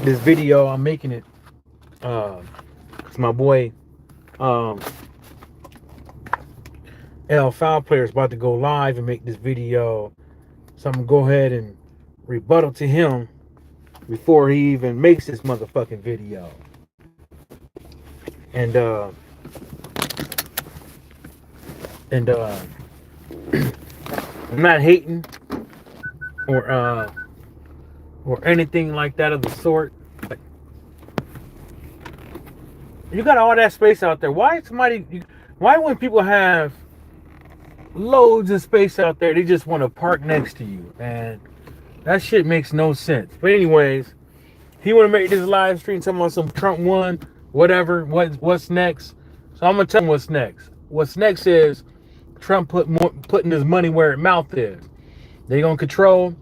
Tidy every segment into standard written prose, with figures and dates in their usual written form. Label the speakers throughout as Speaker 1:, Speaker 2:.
Speaker 1: this video. I'm making it. It's my boy um, L Foul Player is about to go live and make this video. So I'm gonna go ahead and rebuttal to him before he even makes this motherfucking video. And and I'm not hating or anything like that of the sort. But you got all that space out there. Why when people have loads of space out there, they just want to park next to you? And that shit makes no sense. But anyways, he want to make this live stream talking about some Trump won, whatever. What's next? So I'm gonna tell him what's next. What's next is Trump putting his money where his mouth is. They're gonna control.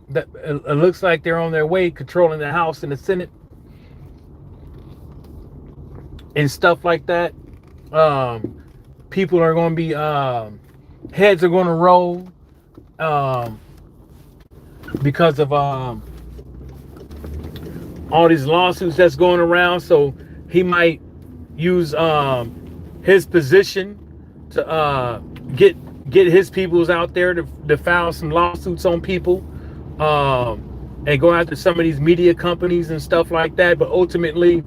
Speaker 1: That it looks like they're on their way controlling the House and the Senate and stuff like that. People are going to be heads are going to roll because of all these lawsuits that's going around. So he might use his position to get his peoples out there to file some lawsuits on people. And go after some of these media companies and stuff like that. But ultimately,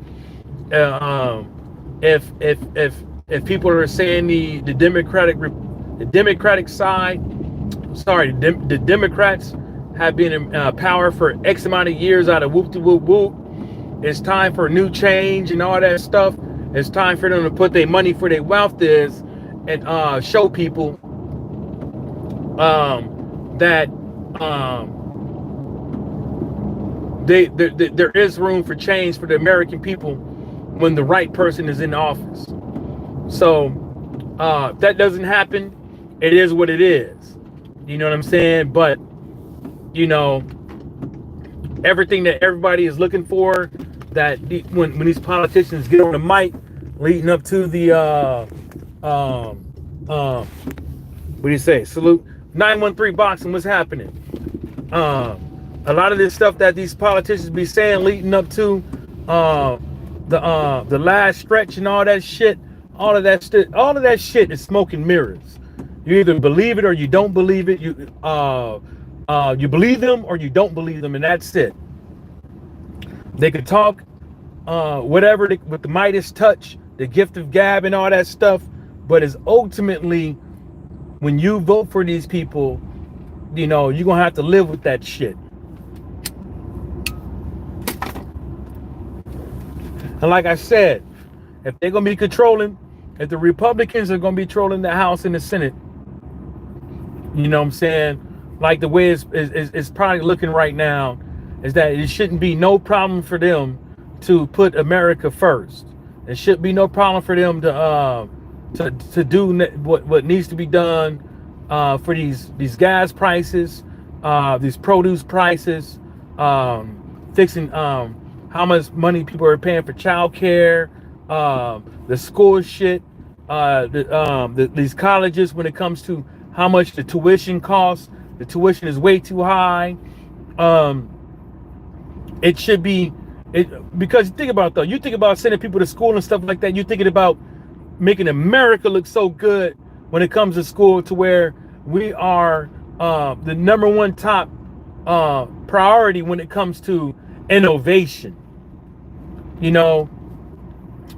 Speaker 1: if people are saying the Democratic side, sorry, the Democrats have been in power for X amount of years out of whoop de whoop whoop, it's time for new change and all that stuff. It's time for them to put their money where their wealth is and show people that there is room for change for the American people when the right person is in office. So if that doesn't happen, it is what it is. You know what I'm saying? But you know, everything that everybody is looking for, that when these politicians get on the mic leading up to the what do you say? Salute 913 boxing, what's happening? A lot of this stuff that these politicians be saying leading up to the last stretch and all that shit, all of that shit is smoke and mirrors. You either believe it or you don't believe it. You believe them or you don't believe them, and that's it. They could talk whatever with the Midas touch, the gift of gab, and all that stuff, but it's ultimately when you vote for these people, you know, you're gonna have to live with that shit. And like I said, if they're going to be controlling, if the Republicans are going to be controlling the House and the Senate, you know what I'm saying? Like the way it's probably looking right now is that it shouldn't be no problem for them to put America first. It shouldn't be no problem for them to do what needs to be done for these gas prices, these produce prices, fixing how much money people are paying for childcare, the school shit, these colleges when it comes to how much the tuition costs. The tuition is way too high. It should be because think about though, you think about sending people to school and stuff like that. You're thinking about making America look so good when it comes to school, to where we are the number one top priority when it comes to innovation, you know,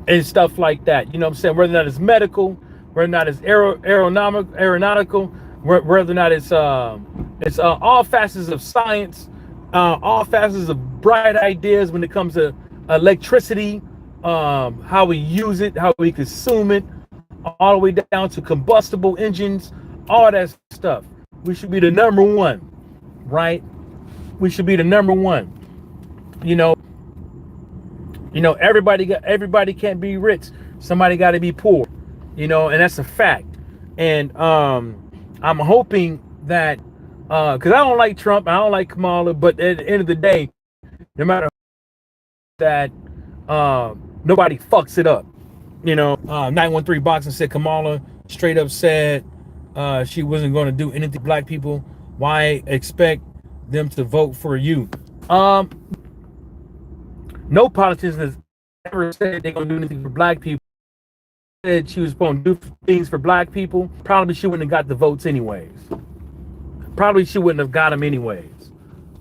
Speaker 1: and stuff like that. You know what I'm saying? Whether or not it's medical, whether or not it's aeronautical, whether or not it's all facets of science, all facets of bright ideas when it comes to electricity, how we use it, how we consume it, all the way down to combustible engines, all that stuff. We should be the number one, right? We should be the number one. You know, everybody can't be rich. Somebody got to be poor, you know, and that's a fact. And I'm hoping that because I don't like Trump, I don't like Kamala, but at the end of the day, no matter that, nobody fucks it up. You know, 913 Boxing said Kamala straight up said she wasn't going to do anything to black people. Why expect them to vote for you? No politician has ever said they're gonna do anything for black people. Said she was going to do things for black people. Probably she wouldn't have got the votes anyways. Probably she wouldn't have got them anyways.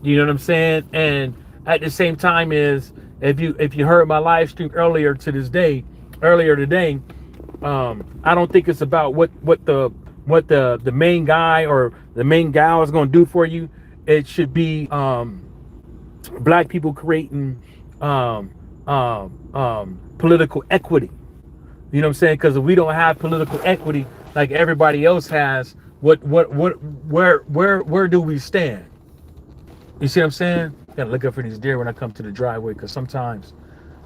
Speaker 1: You know what I'm saying? And at the same time is if you heard my live stream earlier today, I don't think it's about what the main guy or the main gal is going to do for you. It should be black people creating political equity. You know what I'm saying? Because if we don't have political equity like everybody else has, where do we stand? You see what I'm saying? Gotta look up for these deer when I come to the driveway, because sometimes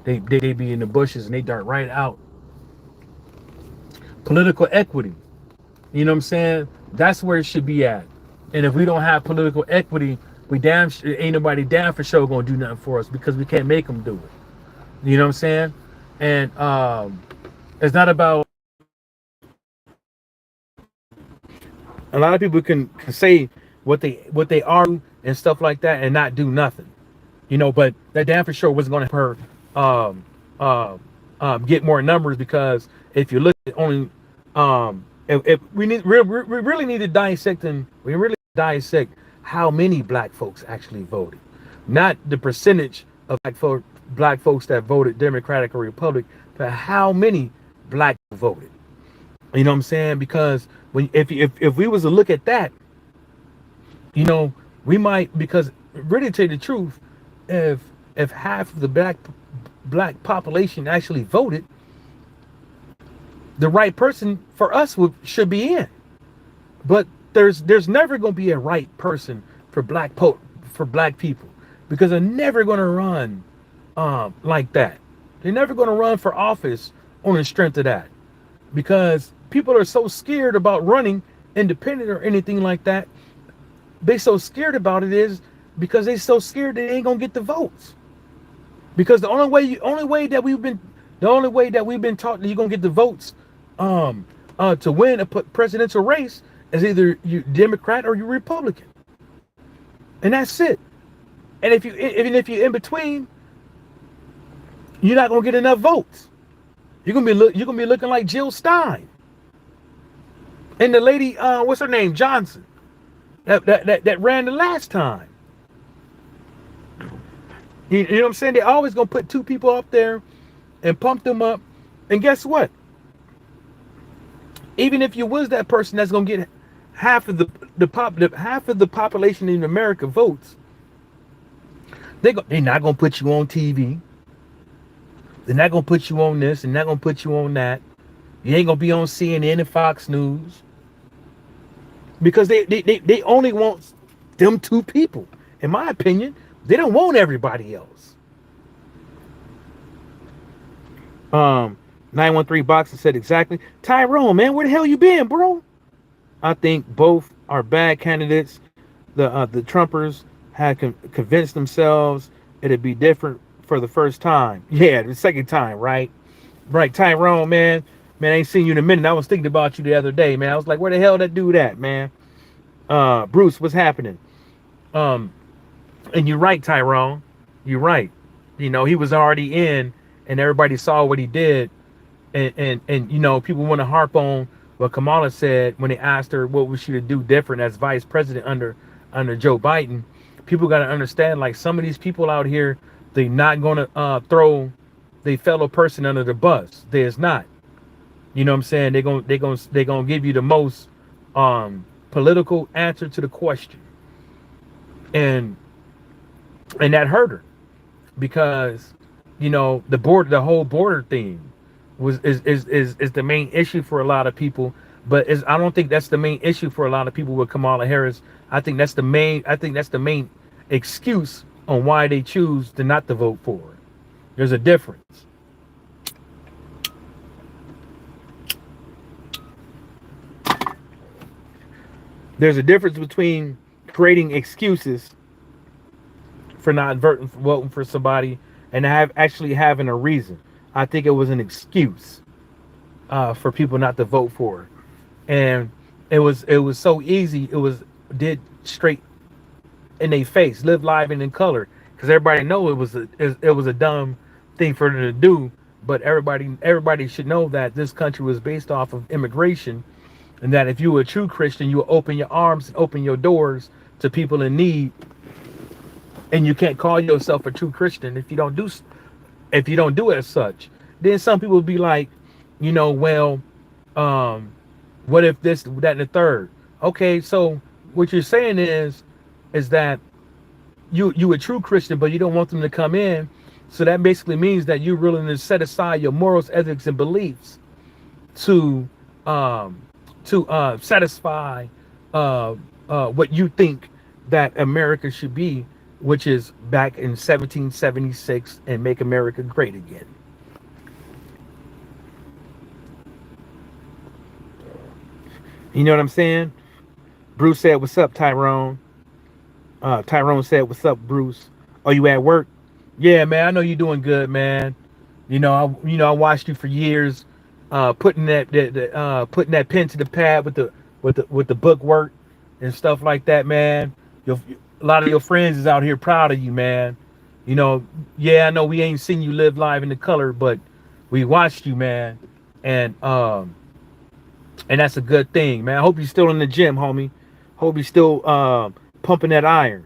Speaker 1: they be in the bushes and they dart right out. Political equity. You know what I'm saying? That's where it should be at. And if we don't have political equity, ain't nobody damn for sure gonna do nothing for us, because we can't make them do it. You know what I'm saying? And it's not about. A lot of people can say what they are and stuff like that and not do nothing, you know. But that damn for sure wasn't going to get more numbers, because if you look at only if we really need to dissect how many black folks actually voted, not the percentage of black folks that voted Democratic or Republic, but how many black voted. You know what I'm saying? Because if we was to look at that, you know, we might, because really, to tell you the truth, if half of the black population actually voted, the right person for us should be in. But there's never going to be a right person for black people, because they're never going to run like that. They're never going to run for office on the strength of that, because people are so scared about running independent or anything like that. They so scared about it is because they so scared they ain't gonna get the votes. Because the only way that we've been taught that you're gonna get the votes to win a presidential race is either you Democrat or you Republican, and that's it. And if you're in between, you're not gonna get enough votes. You're gonna be looking like Jill Stein and the lady, what's her name, Johnson, that ran the last time. You know what I'm saying? They're always gonna put two people up there and pump them up, and guess what? Even if you was that person that's gonna get half of the population in America votes, they're not gonna put you on TV. They're not gonna put you on this, and not gonna put you on that. You ain't gonna be on CNN and Fox News, because they only want them two people. In my opinion, they don't want everybody else. 913 Boxer said exactly. Tyrone, man, where the hell you been, bro? I think both are bad candidates. The Trumpers had convinced themselves it'd be different for the first time. Yeah, the second time, right? Right, Tyrone, man. Man, I ain't seen you in a minute. I was thinking about you the other day, man. I was like, where the hell that dude at, man? Bruce, what's happening? And you're right, Tyrone. You're right. You know, he was already in, and everybody saw what he did. And you know, people want to harp on what Kamala said when they asked her what was she to do different as vice president under Joe Biden. People got to understand, like, some of these people out here, they're not going to throw their fellow person under the bus. There's not. You know what I'm saying? They're gonna give you the most political answer to the question. And that hurt her, because, you know, the whole border thing is the main issue for a lot of people. But I don't think that's the main issue for a lot of people with Kamala Harris. I think that's the main excuse on why they choose to not to vote for her. There's a difference. There's a difference between creating excuses for not voting for somebody and actually having a reason. I think it was an excuse for people not to vote for her. And it was so easy. It was did straight in their face, live live and in color. because everybody know it was a dumb thing for them to do. But everybody should know that this country was based off of immigration, and that if you were a true Christian, you will open your arms and open your doors to people in need. And you can't call yourself a true Christian if you don't do it as such. Then some people will be like, well, um, what if this, that, and the third? Okay, so what you're saying is that you a true Christian, but you don't want them to come in. So that basically means that you're willing to set aside your morals, ethics, and beliefs to satisfy what you think that America should be, which is back in 1776 and make America great again. You know what I'm saying? Bruce said, "What's up, Tyrone?" Tyrone said, "What's up, Bruce? Are you at work?" Yeah, man. I know you're doing good, man. I watched you for years, putting putting that pen to the pad with the book work and stuff like that, man. A lot of your friends is out here proud of you, man. Yeah, I know we ain't seen you live live in the color, but we watched you, man, and that's a good thing, man. I hope you're still in the gym, homie. Hope you're still pumping that iron.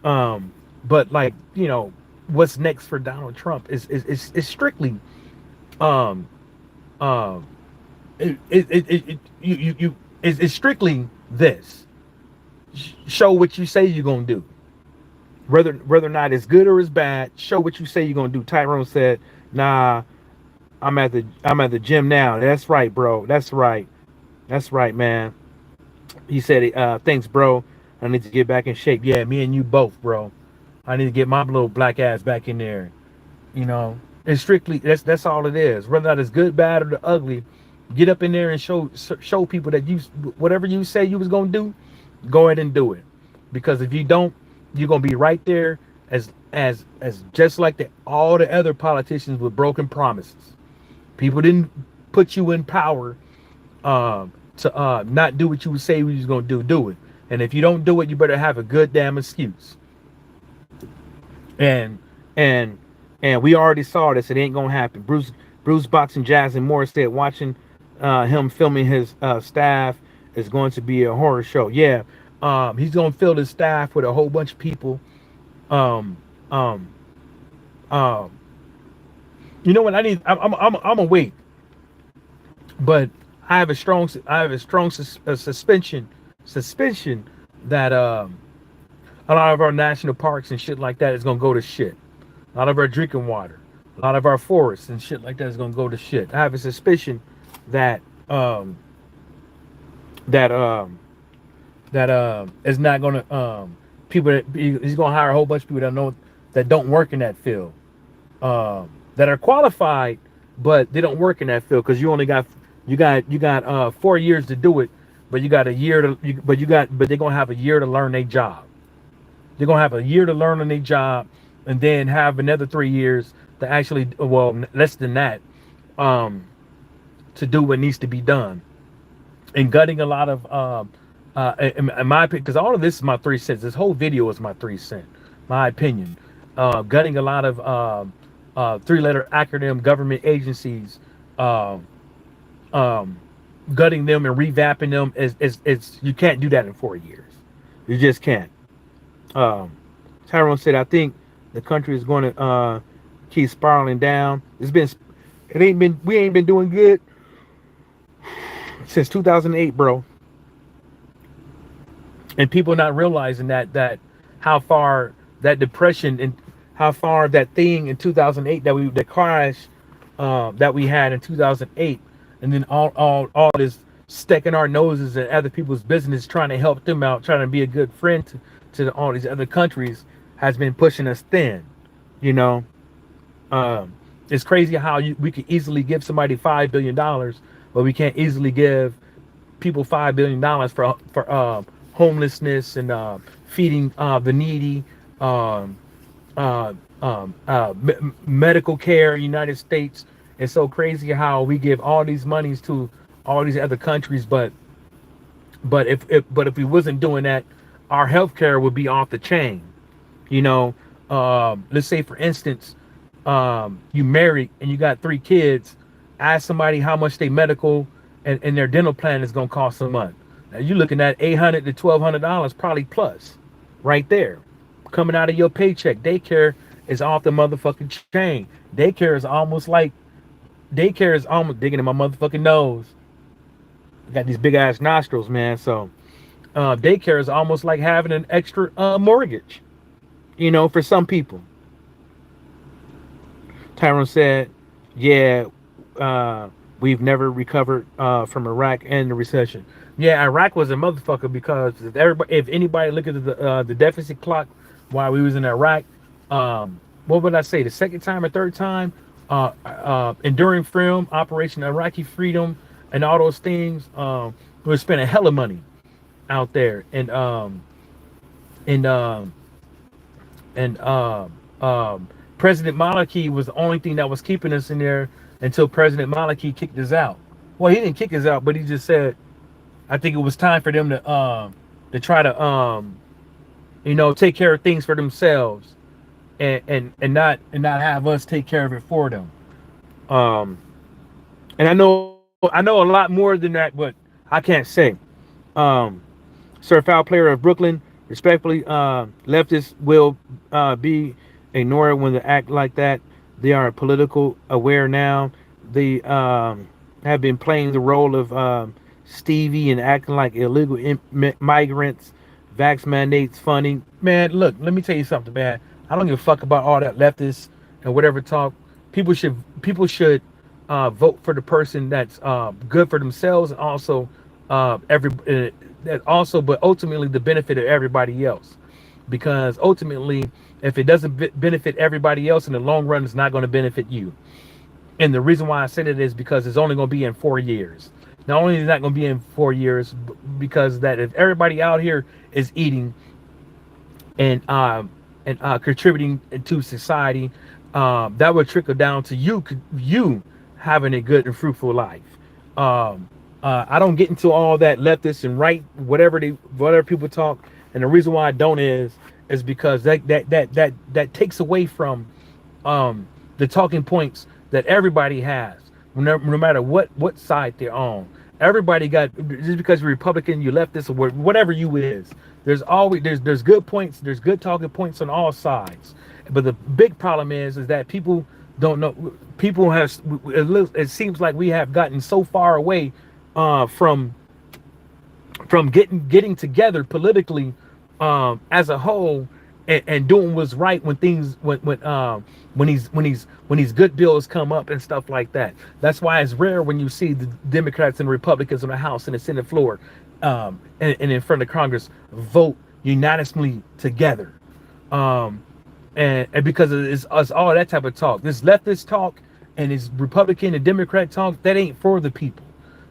Speaker 1: But like, what's next for Donald Trump is strictly um um it's strictly this. Show what you say you're gonna do. Whether or not it's good or it's bad, show what you say you're gonna do. Tyrone said, "Nah, I'm at the gym now." That's right, bro. That's right. That's right, man. He said, "Thanks, bro. I need to get back in shape." Yeah, me and you both, bro. I need to get my little black ass back in there. It's strictly that's all it is. Whether or not it's good, bad, or the ugly, get up in there and show people that you whatever you say you was gonna do, go ahead and do it. Because if you don't, you're gonna be right there as just like all the other politicians with broken promises. People didn't put you in power to not do what you would say you was gonna do. Do it. And if you don't do it, you better have a good damn excuse. And we already saw this. It ain't gonna happen. Bruce Boxing Jazz and Morris said watching him filming his staff is going to be a horror show. Yeah, he's gonna fill his staff with a whole bunch of people. Um, um, you know what I need? I'm gonna wait, but I have a strong suspicion that a lot of our national parks and shit like that is gonna go to shit. A lot of our drinking water, a lot of our forests and shit like that is gonna go to shit. I have a suspicion that is not gonna people that he's gonna hire a whole bunch of people that don't work in that field, that are qualified but they don't work in that field because you got 4 years to do it, but you got a year but they're gonna have a year to learn their job. They're gonna have a year to learn on their job, and then have another 3 years to actually, well, less than that, to do what needs to be done. And gutting a lot of, in my opinion, because all of this is my 3 cents. This whole video is my 3 cent, my opinion. Gutting a lot of 3-letter acronym government agencies, gutting them and revamping them is you can't do that in 4 years. You just can't. Tyrone said, "I think the country is going to keep spiraling down. We ain't been doing good since 2008, bro." And people not realizing that how far that depression and how far that thing in 2008 the crash that we had in 2008, and then all this sticking our noses in other people's business, trying to help them out, trying to be a good friend to all these other countries, has been pushing us thin. It's crazy how we could easily give somebody $5 billion, but we can't easily give people $5 billion for homelessness and feeding the needy, medical care in the United States. It's so crazy how we give all these monies to all these other countries, but if we wasn't doing that, our healthcare would be off the chain. let's say for instance, you married and you got 3 kids, ask somebody how much they medical and their dental plan is gonna cost a month. Now you're looking at $800 to $1,200 probably plus, right there, coming out of your paycheck. Daycare is off the motherfucking chain. Daycare is almost digging in my motherfucking nose. I got these big ass nostrils, man. So daycare is almost like having an extra mortgage, for some people. Tyrone said, yeah, we've never recovered from Iraq and the recession. Yeah, Iraq was a motherfucker because if anybody look at the deficit clock while we was in Iraq, what would I say, the second time or third time, Enduring Freedom, Operation Iraqi Freedom, and all those things, we were spending hella money out there, and President Maliki was the only thing that was keeping us in there until President Maliki kicked us out. Well, he didn't kick us out, but he just said, I think it was time for them to try to take care of things for themselves, and not have us take care of it for them. And I know a lot more than that, but I can't say. Sir Foul Player of Brooklyn, respectfully, leftists will be ignored when they act like that. They are political aware now. They have been playing the role of Stevie and acting like illegal migrants. Vax mandates funding. Man, look, let me tell you something, man. I don't give a fuck about all that leftist and whatever talk. People should vote for the person that's good for themselves, and also but ultimately the benefit of everybody else. Because ultimately, if it doesn't benefit everybody else in the long run, it's not going to benefit you. And the reason why I said it is because it's only going to be in 4 years. Not only is it not going to be in 4 years, because that if everybody out here is eating and contributing to society, that would trickle down to you having a good and fruitful life. I don't get into all that leftist and right, whatever people talk, and the reason why I don't is because that takes away from the talking points that everybody has, no matter what side they're on. Everybody got, just because you're Republican, you leftist, or whatever you is, there's always there's good points, there's good talking points on all sides. But the big problem is that people don't know. People have, it seems like we have gotten so far away from getting together politically as a whole, and doing what's right when these good bills come up and stuff like that. That's why it's rare when you see the Democrats and Republicans on the House and the Senate floor and in front of Congress vote unanimously together. And because it's all that type of talk, this leftist talk and this Republican and Democrat talk, that ain't for the people.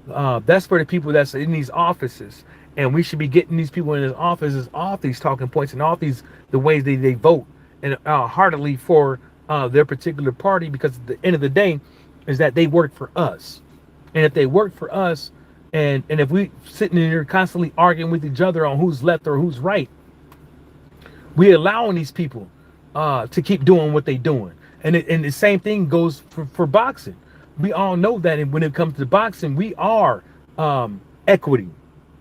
Speaker 1: That's for the people that's in these offices. And we should be getting these people in these offices off these talking points and off the ways they vote, and heartily for their particular party, because at the end of the day is that they work for us. And if they work for us, and if we sitting in here constantly arguing with each other on who's left or who's right, we allowing these people to keep doing what they doing. And the same thing goes for boxing. We all know that when it comes to boxing, we are equity.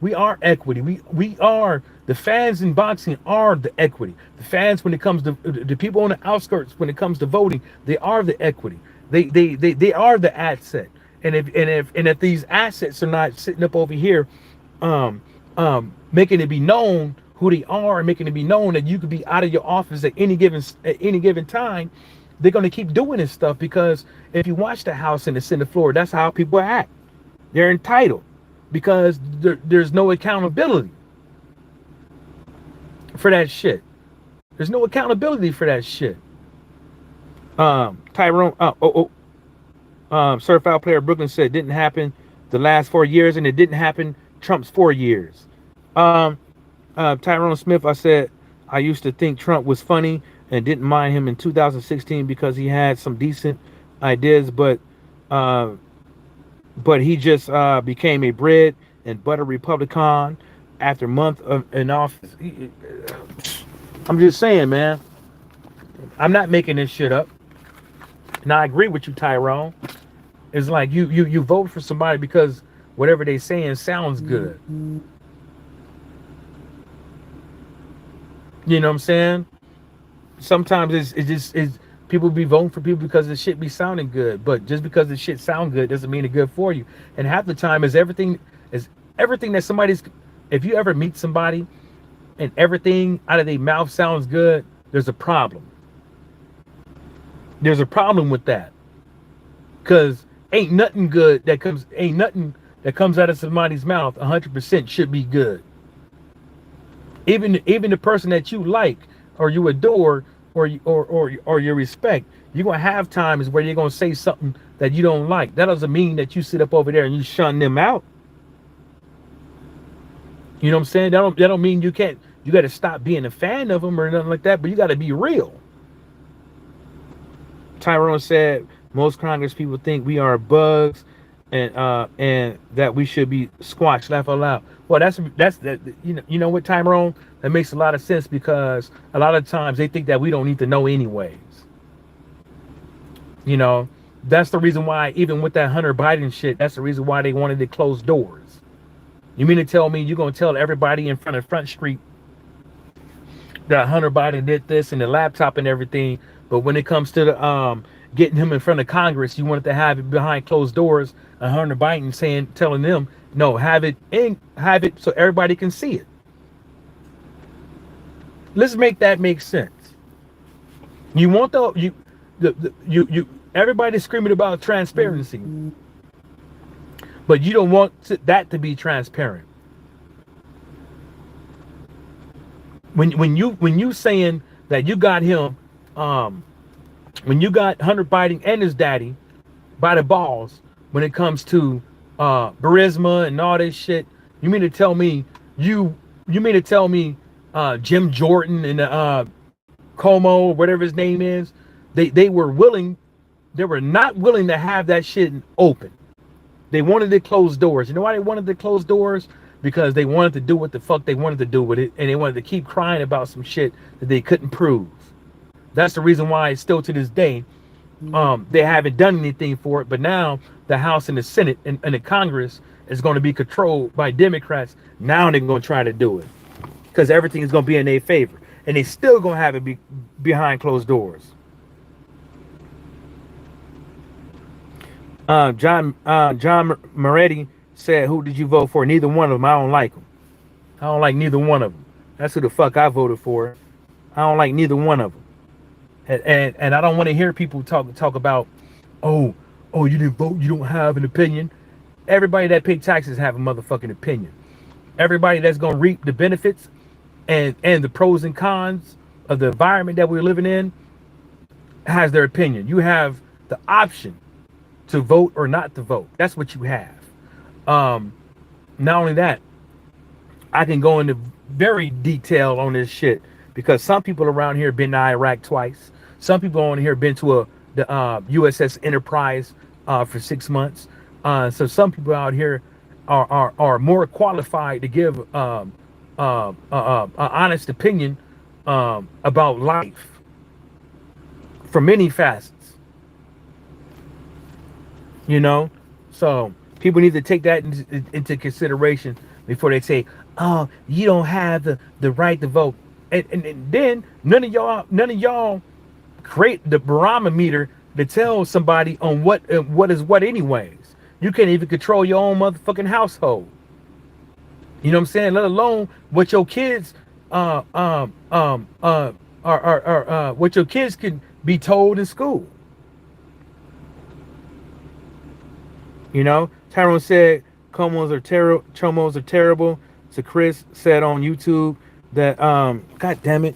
Speaker 1: We are equity. We are the fans in boxing are the equity. The fans, when it comes to the people on the outskirts, when it comes to voting, they are the equity. They are the asset. And if these assets are not sitting up over here, making it be known who they are, and making it be known that you could be out of your office at any given time, they're going to keep doing this stuff. Because if you watch the House and the Senate floor, that's how people act. They're entitled, because there's no accountability for that shit. There's no accountability for that shit. Tyrone, Sir Foul Player Brooklyn said it didn't happen the last 4 years, and it didn't happen Trump's 4 years. Tyrone Smith, I said I used to think Trump was funny and didn't mind him in 2016 because he had some decent ideas, but he just became a bread and butter Republican after a month in office. I'm just saying, man. I'm not making this shit up. And I agree with you, Tyrone. It's like you vote for somebody because whatever they saying sounds good. You know what I'm saying? Sometimes it's people be voting for people because the shit be sounding good. But just because the shit sound good doesn't mean it's good for you. And half the time is everything that somebody's, if you ever meet somebody and everything out of their mouth sounds good, there's a problem. There's a problem with that. Cause ain't nothing that comes out of somebody's mouth 100% should be good. Even the person that you like or you adore or you respect, you're gonna have times where you're gonna say something that you don't like. That doesn't mean that you sit up over there and you shun them out. You know what I'm saying? That don't mean you can't. You got to stop being a fan of them or nothing like that. But you got to be real. Tyrone said most Congress people think we are bugs, and that we should be squashed. Laugh out loud. Well, that's that. You know what, Tyrone? That makes a lot of sense because a lot of times they think that we don't need to know anyways. You know, that's the reason why even with that Hunter Biden shit, that's the reason why they wanted to close doors. You mean to tell me you're gonna tell everybody in front of Front Street that Hunter Biden did this and the laptop and everything, but when it comes to the getting him in front of Congress, you wanted to have it behind closed doors, and Hunter Biden telling them, no, have it so everybody can see it. Let's make that make sense. You want everybody's screaming about transparency, but you don't want that to be transparent. When you saying that you got him, when you got Hunter Biden and his daddy by the balls when it comes to Burisma and all this shit, you mean to tell me Jim Jordan and Como, whatever his name is, they were not willing to have that shit open. They wanted to close doors. You know why they wanted to close doors? Because they wanted to do what the fuck they wanted to do with it, and they wanted to keep crying about some shit that they couldn't prove. That's the reason why still to this day, they haven't done anything for it. But now the House and the Senate and the Congress is going to be controlled by Democrats. Now they're going to try to do it because everything is going to be in their favor, and they still going to have it be behind closed doors. John Moretti said, "Who did you vote for?" Neither one of them. I don't like them. I don't like neither one of them. That's who the fuck I voted for. I don't like neither one of them. And I don't want to hear people talk about, oh, you didn't vote, you don't have an opinion. Everybody that pay taxes have a motherfucking opinion. Everybody that's gonna reap the benefits and the pros and cons of the environment that we're living in has their opinion. You have the option to vote or not to vote. That's what you have. Not only that, I can go into very detail on this shit because some people around here been to Iraq twice. Some people on here been to the USS Enterprise for 6 months. So some people out here are more qualified to give an honest opinion about life from many facets. You know, so people need to take that into consideration before they say, "Oh, you don't have the right to vote." And then none of y'all create the barometer to tell somebody on what is what anyways. You can't even control your own motherfucking household. You know what I'm saying? Let alone what your kids what your kids can be told in school. You know, Tyrone said chomos are terrible. So Chris said on YouTube that God damn it,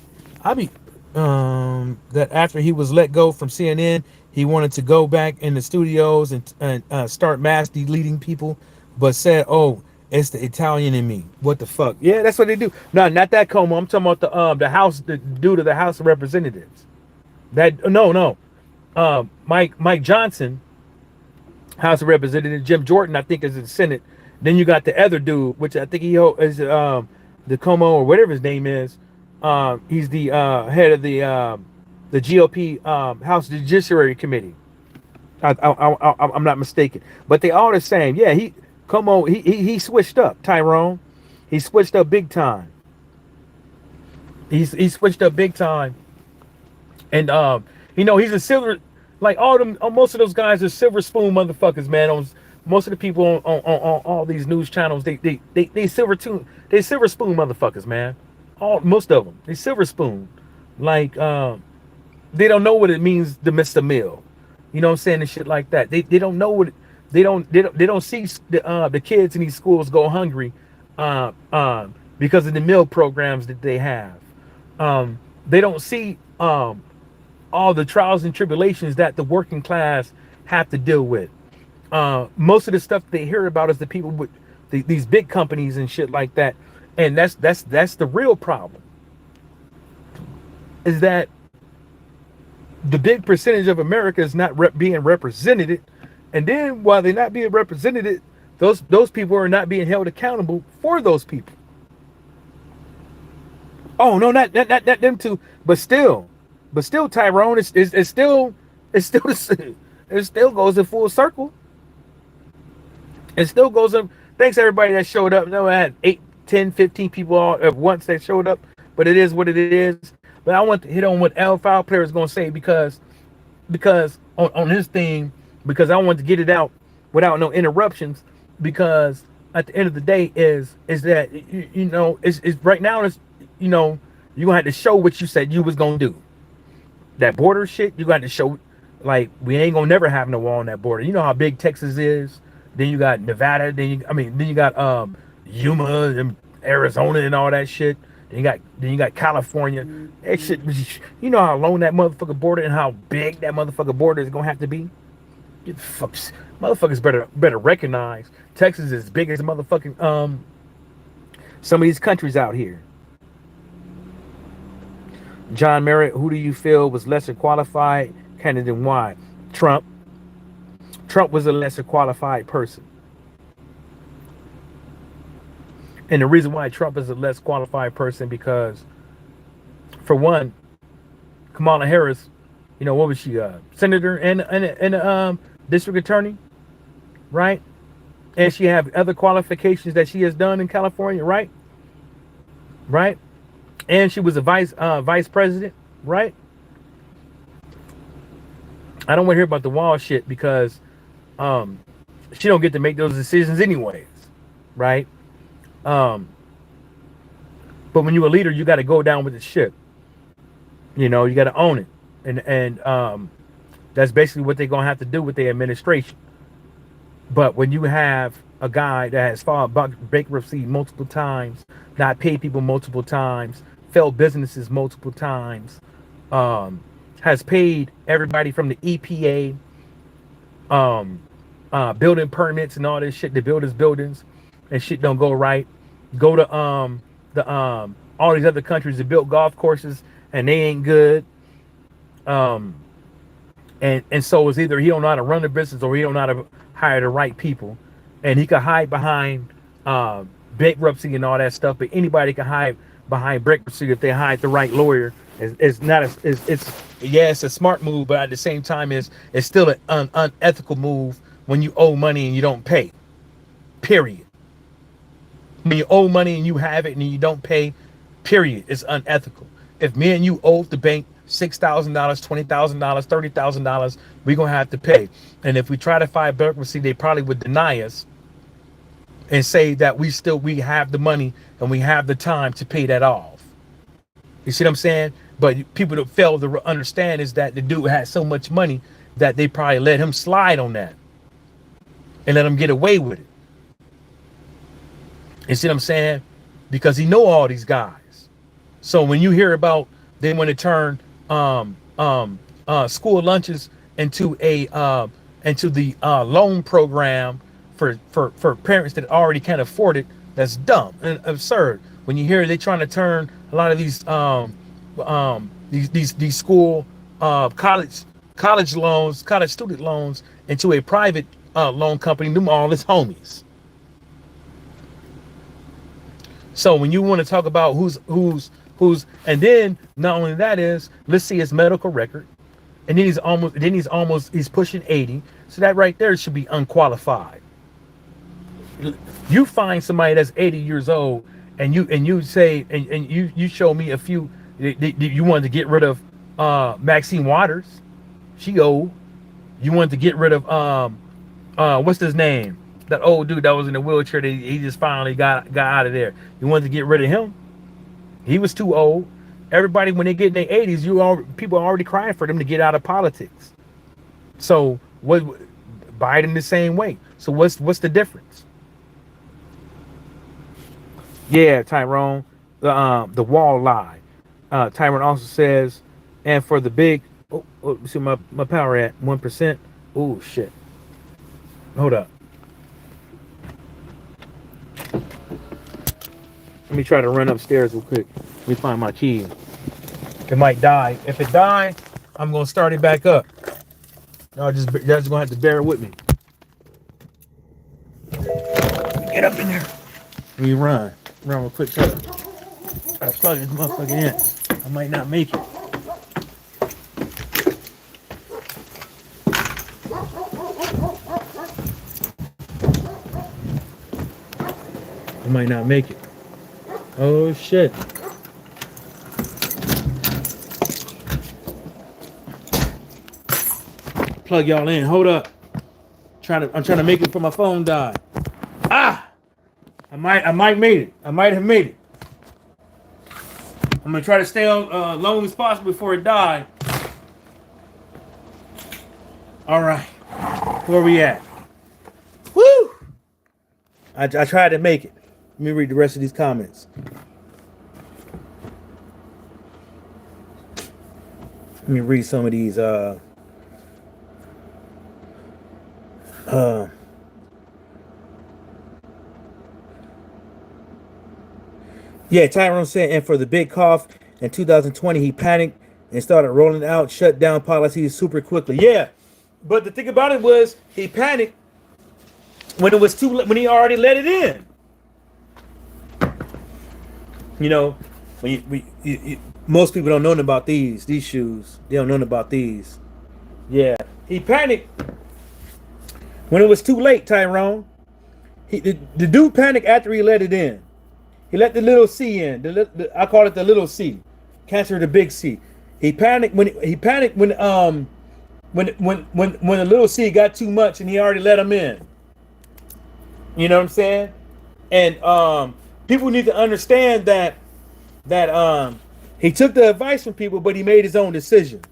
Speaker 1: that after he was let go from CNN, he wanted to go back in the studios and start mass deleting people, but said, "Oh, it's the Italian in me." What the fuck? Yeah, that's what they do. No, not that Como. I'm talking about the House, the dude of the House of Representatives. Mike Johnson, House of Representatives. Jim Jordan, I think, is in the Senate. Then you got the other dude, which I think he is the Como or whatever his name is. He's the head of the the GOP House Judiciary Committee. I'm not mistaken, but they all the same. Yeah, he come on. He switched up, Tyrone. He switched up big time. He switched up big time, and he's a silver. Like all them, most of those guys are silver spoon motherfuckers, man. Most of the people on all these news channels, they silver spoon motherfuckers, man. Most of them, they silver spoon. Like they don't know what it means to miss a meal. You know what I'm saying, and shit like that. They don't know what they don't see the kids in these schools go hungry because of the meal programs that they have. They don't see all the trials and tribulations that the working class have to deal with. Most of the stuff they hear about is the people with these big companies and shit like that, and that's the real problem. Is that the big percentage of America is not being represented, and then while they're not being represented, those people are not being held accountable for those people. Oh no, not them two, but still, Tyrone, it's still it still goes in full circle. It still goes in. Thanks everybody that showed up. No, I had 8, 10, 15 people all at once that showed up, but it is what it is. But I want to hit on what L File Player is going to say because on his thing, because I want to get it out without no interruptions, because at the end of the day is that it's right now it's you're gonna have to show what you said you was gonna do. That border shit, you got to show, like, we ain't gonna never have no wall on that border. You know how big Texas is. Then you got Nevada. Then you got Yuma and Arizona and all that shit. Then you got California. That shit, you know how long that motherfucker border and how big that motherfucker border is gonna have to be. Get the fuck, motherfuckers better recognize Texas is as big as motherfucking some of these countries out here. John Merritt, who do you feel was lesser qualified candidate and why? Trump. Trump was a lesser qualified person. And the reason why Trump is a less qualified person because, for one, Kamala Harris, what was she? Senator and district attorney, right? And she have other qualifications that she has done in California, right? Right? And she was a vice president, right? I don't want to hear about the wall shit because she don't get to make those decisions anyways, right? But when you're a leader, you got to go down with the ship. You got to own it, and that's basically what they're gonna have to do with their administration. But when you have a guy that has filed bankruptcy multiple times, not paid people multiple times, failed businesses multiple times, has paid everybody from the EPA, building permits and all this shit to build his buildings, and shit don't go right. Go to all these other countries that built golf courses and they ain't good. And so it's either he don't know how to run the business or he don't know how to hire the right people, and he could hide behind bankruptcy and all that stuff. But anybody can hide behind bankruptcy if they hide the right lawyer. It's a smart move, but at the same time, it's still an unethical move when you owe money and you don't pay. Period. When you owe money and you have it and you don't pay, period, it's unethical. If me and you owe the bank $6,000, $20,000, $30,000, we're gonna have to pay. And if we try to file bankruptcy, they probably would deny us and say that we have the money and we have the time to pay that off. You see what I'm saying? But people that fail to understand is that the dude had so much money that they probably let him slide on that and let him get away with it. You see what I'm saying? Because he know all these guys. So when you hear about they want to turn school lunches into the loan program for parents that already can't afford it, that's dumb and absurd. When you hear they trying to turn a lot of these school college loans, college student loans into a private loan company, them all his homies. So when you want to talk about who's and then not only that is, let's see his medical record, and then he's pushing 80. So that right there should be unqualified. You find somebody that's 80 years old, and you say, and you show me a few. You wanted to get rid of Maxine Waters. She old. You wanted to get rid of what's his name? That old dude that was in the wheelchair that he just finally got out of there. You wanted to get rid of him. He was too old. Everybody, when they get in their 80s, people are already crying for them to get out of politics. So what? Biden the same way. So what's the difference? Yeah, Tyrone, the wall lie. Tyrone also says, and for the big, see my power at 1%. Oh shit. Hold up. Let me try to run upstairs real quick. Let me find my key. It might die. If it dies, I'm gonna start it back up. Y'all just gonna have to bear it with me. Get up in there. Let me run real quick. Try to plug this motherfucker in. I might not make it. I might not make it. Oh shit. Plug y'all in. Hold up. I'm trying to make it before my phone died. I might made it. I might have made it. I'm gonna try to stay on long as possible before it dies. All right. Where we at? Woo! I tried to make it. Let me read the rest of these comments. Let me read some of these. Yeah, Tyrone said, and for the big cough in 2020, he panicked and started rolling out shut down policies super quickly. Yeah, but the thing about it was he panicked when it was too late, when he already let it in. You know, when most people don't know nothing about these shoes. They don't know nothing about these. Yeah, he panicked when it was too late, Tyrone. The dude panicked after he let it in. He let the little C in. I call it the little C. Cancer the big C. He panicked when the little C got too much and he already let him in. You know what I'm saying? And people need to understand that he took the advice from people, but he made his own decision.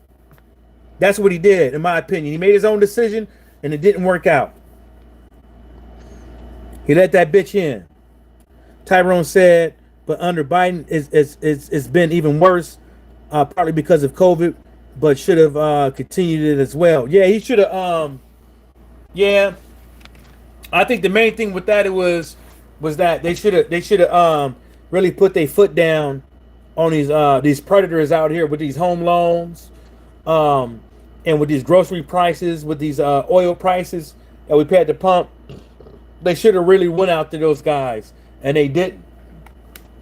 Speaker 1: That's what he did, in my opinion. He made his own decision and it didn't work out. He let that bitch in. Tyrone said, but under Biden, it's been even worse, partly because of COVID, but should have continued it as well. Yeah, he should have. Yeah, I think the main thing with that was that they should have really put their foot down on these predators out here with these home loans, and with these grocery prices, with these oil prices that we pay at the pump. They should have really went after those guys. And they didn't.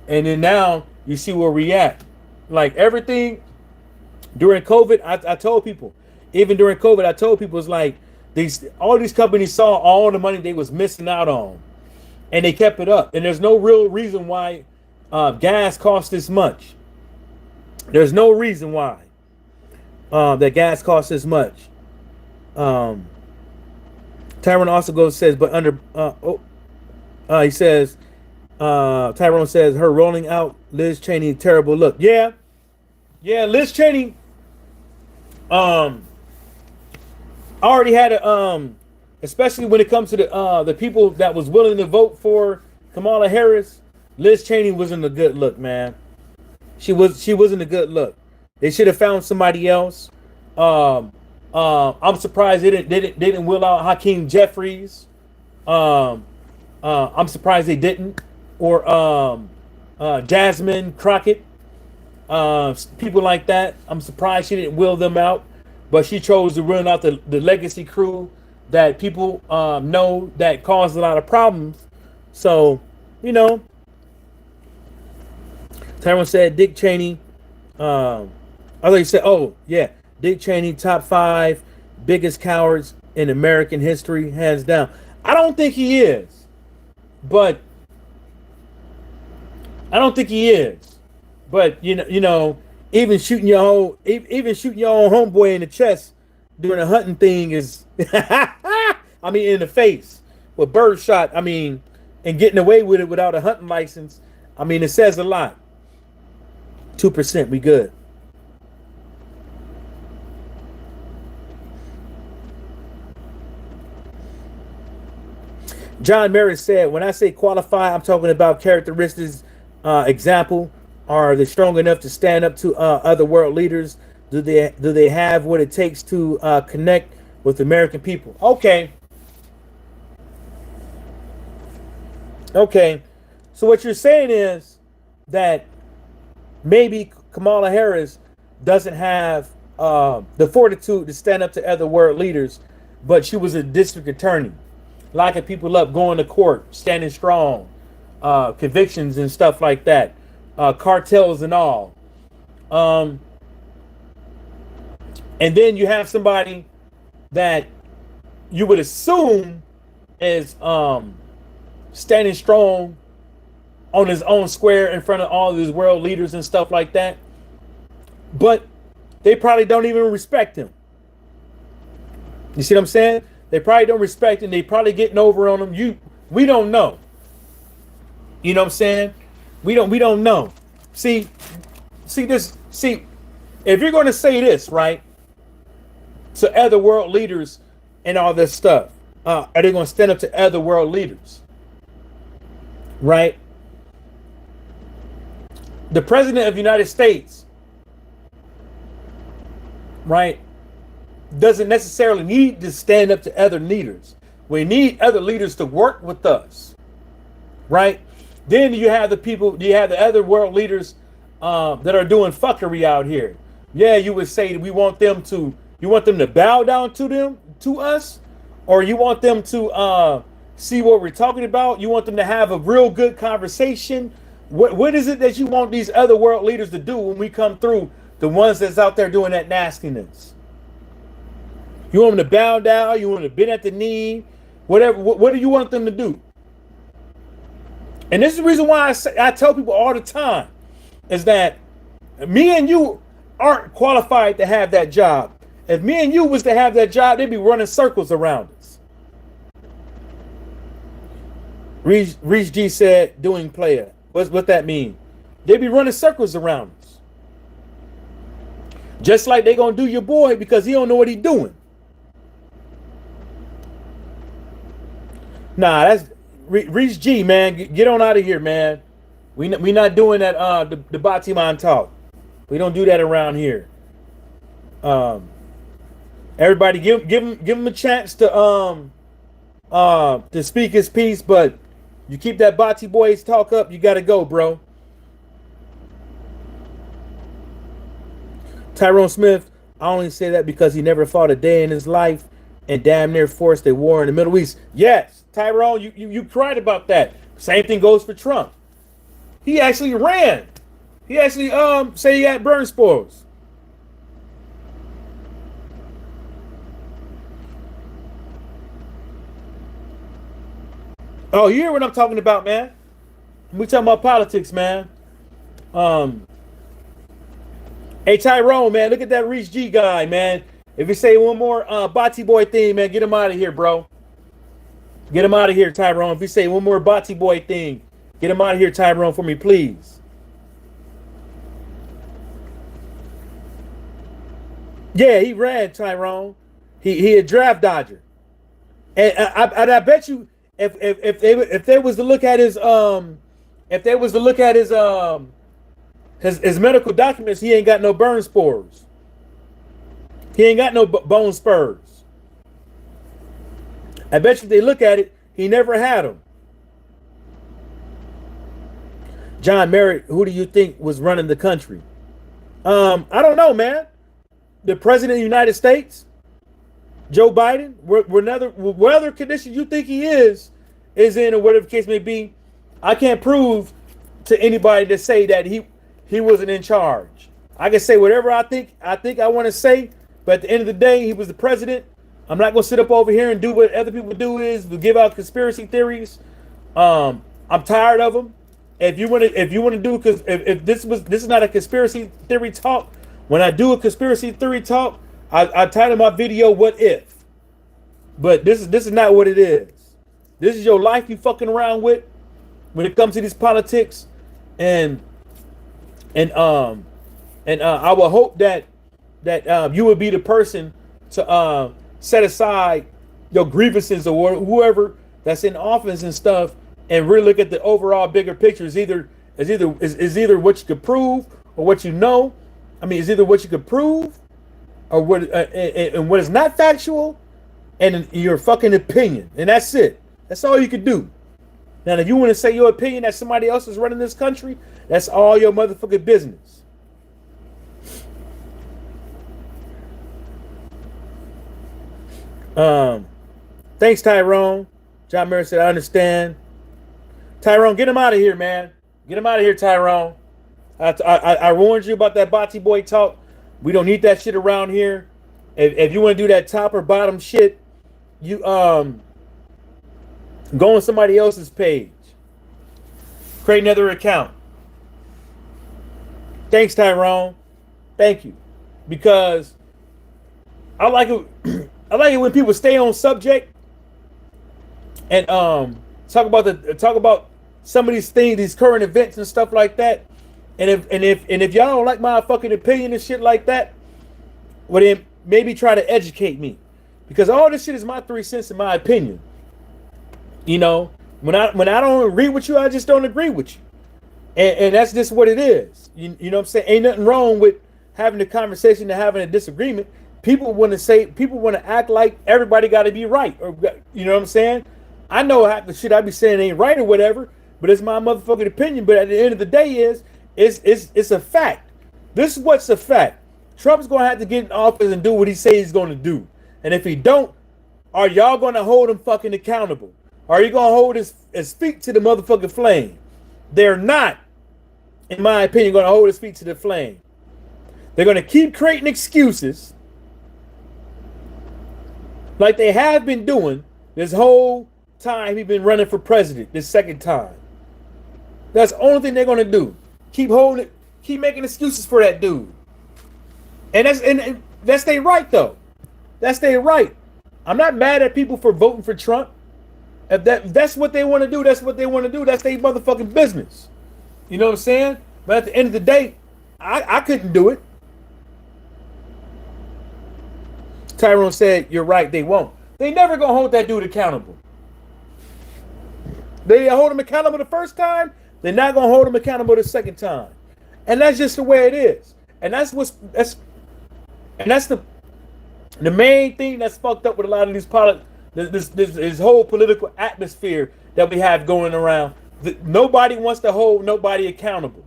Speaker 1: And then now you see where we at. Like everything during COVID, I told people, even during COVID, I told people it's like all these companies saw all the money they was missing out on, and they kept it up. And there's no real reason why gas costs this much. There's no reason why that gas costs this much. Tyrone also says, but under he says. Tyrone says her rolling out Liz Cheney terrible look. Yeah, Liz Cheney already had a especially when it comes to the people that was willing to vote for Kamala Harris. Liz Cheney wasn't a good look, man. She wasn't a good look. They should have found somebody else. I'm surprised they didn't wheel out Hakeem Jeffries. I'm surprised they didn't. Or Jasmine Crockett, people like that. I'm surprised she didn't wheel them out, but she chose to run out the legacy crew that people know that caused a lot of problems. So, you know, Tyrone said Dick Cheney. I thought you said, oh yeah, Dick Cheney, top 5 biggest cowards in American history, hands down. I don't think he is, but you know, even shooting your own homeboy in the chest during a hunting thing is, I mean, in the face with birdshot. I mean, and getting away with it without a hunting license. I mean, it says a lot. 2%, we good. John Merritt said, when I say qualify, I'm talking about characteristics. Example, are they strong enough to stand up to other world leaders? Do they have what it takes to connect with the American people? Okay. So what you're saying is that maybe Kamala Harris doesn't have the fortitude to stand up to other world leaders, but she was a district attorney, locking people up, going to court, standing strong, convictions and stuff like that, cartels and all. And then you have somebody that you would assume is standing strong on his own square in front of all of these world leaders and stuff like that, but they probably don't even respect him. You see what I'm saying? They probably don't respect him. They probably getting over on him. We don't know. You know what I'm saying? We don't know. See this. See, if you're going to say this, right, to other world leaders and all this stuff, are they going to stand up to other world leaders? Right? The president of the United States, right, doesn't necessarily need to stand up to other leaders. We need other leaders to work with us, right? Then you have the other world leaders that are doing fuckery out here. Yeah, you would say you want them to bow down to us, or you want them to see what we're talking about. You want them to have a real good conversation. What is it that you want these other world leaders to do when we come through? The ones that's out there doing that nastiness. You want them to bow down? You want them to bend at the knee? Whatever. What do you want them to do? And this is the reason why I tell people all the time is that me and you aren't qualified to have that job. If me and you was to have that job, they'd be running circles around us. Reese G said, doing player. What that mean? They be running circles around us. Just like they gonna do your boy because he don't know what he doing. Nah, that's Reese G, man. Get on out of here, man. We not doing that the Batiman talk. We don't do that around here. Everybody give him a chance to speak his piece, but you keep that Bati boys talk up, you gotta go, bro. Tyrone Smith, I only say that because he never fought a day in his life and damn near forced a war in the Middle East. Yes, Tyrone, you cried about that. Same thing goes for Trump. He actually ran. He actually say he had burn spoils. Oh, you hear what I'm talking about, man? We talking about politics, man. Hey, Tyrone, man, look at that Reese G guy, man. If you say one more Bati boy thing, man, get him out of here, bro. Get him out of here, Tyrone. If you say one more Bati boy thing, get him out of here, Tyrone, for me, please. Yeah, he ran, Tyrone. He a draft dodger, and I bet you if they was to look at his his medical documents, he ain't got no burn spores. He ain't got no bone spurs. I bet you if they look at it, he never had them. John Merritt, who do you think was running the country? I don't know, man. The president of the United States, Joe Biden, whatever condition you think he is in, or whatever the case may be, I can't prove to anybody to say that he wasn't in charge. I can say whatever I think I want to say, but at the end of the day, he was the president. I'm not gonna sit up over here and do what other people do is give out conspiracy theories. I'm tired of them. If you want to do, because if this is not a conspiracy theory talk. When I do a conspiracy theory talk, I title my video "What If," but this is not what it is. This is your life you fucking around with when it comes to these politics, and I will hope that you would be the person to set aside your grievances or whoever that's in office and stuff, and really look at the overall bigger picture. Is either what you could prove or what you know. I mean, it's either what you could prove or what and what is not factual, and your fucking opinion, and that's it. That's all you could do. Now, if you want to say your opinion that somebody else is running this country, that's all your motherfucking business. Thanks, Tyrone. John Murray said, I understand. Tyrone, get him out of here, man. Get him out of here, Tyrone. I warned you about that Bati boy talk. We don't need that shit around here. If you want to do that top or bottom shit, you go on somebody else's page. Create another account. Thanks, Tyrone. Thank you. Because I like it. I like it when people stay on subject and talk about some of these things, these current events and stuff like that. And if y'all don't like my fucking opinion and shit like that, well then maybe try to educate me, because all this shit is my 3 cents in my opinion. You know, when I don't agree with you, I just don't agree with you, and that's just what it is. You know what I'm saying? Ain't nothing wrong with having a conversation and having a disagreement. People want to act like everybody got to be right, or you know what I'm saying? I know half the shit I be saying ain't right or whatever, but it's my motherfucking opinion. But at the end of the day, it's a fact. This is what's a fact. Trump's gonna have to get in office and do what he says he's gonna do. And if he don't, are y'all gonna hold him fucking accountable? Are you gonna hold his feet to the motherfucking flame? They're not, in my opinion, gonna hold his feet to the flame. They're gonna keep creating excuses like they have been doing this whole time he's been running for president, this second time. That's the only thing they're gonna do. Keep holding it, keep making excuses for that dude. And that's their right though. That's their right. I'm not mad at people for voting for Trump. If that's what they want to do, that's what they want to do. That's their motherfucking business. You know what I'm saying? But at the end of the day, I couldn't do it. Tyrone said, you're right, they won't. They never gonna hold that dude accountable. They hold him accountable the first time, they're not gonna hold him accountable the second time. And that's just the way it is. And that's the main thing that's fucked up with a lot of these this whole political atmosphere that we have going around. Nobody wants to hold nobody accountable.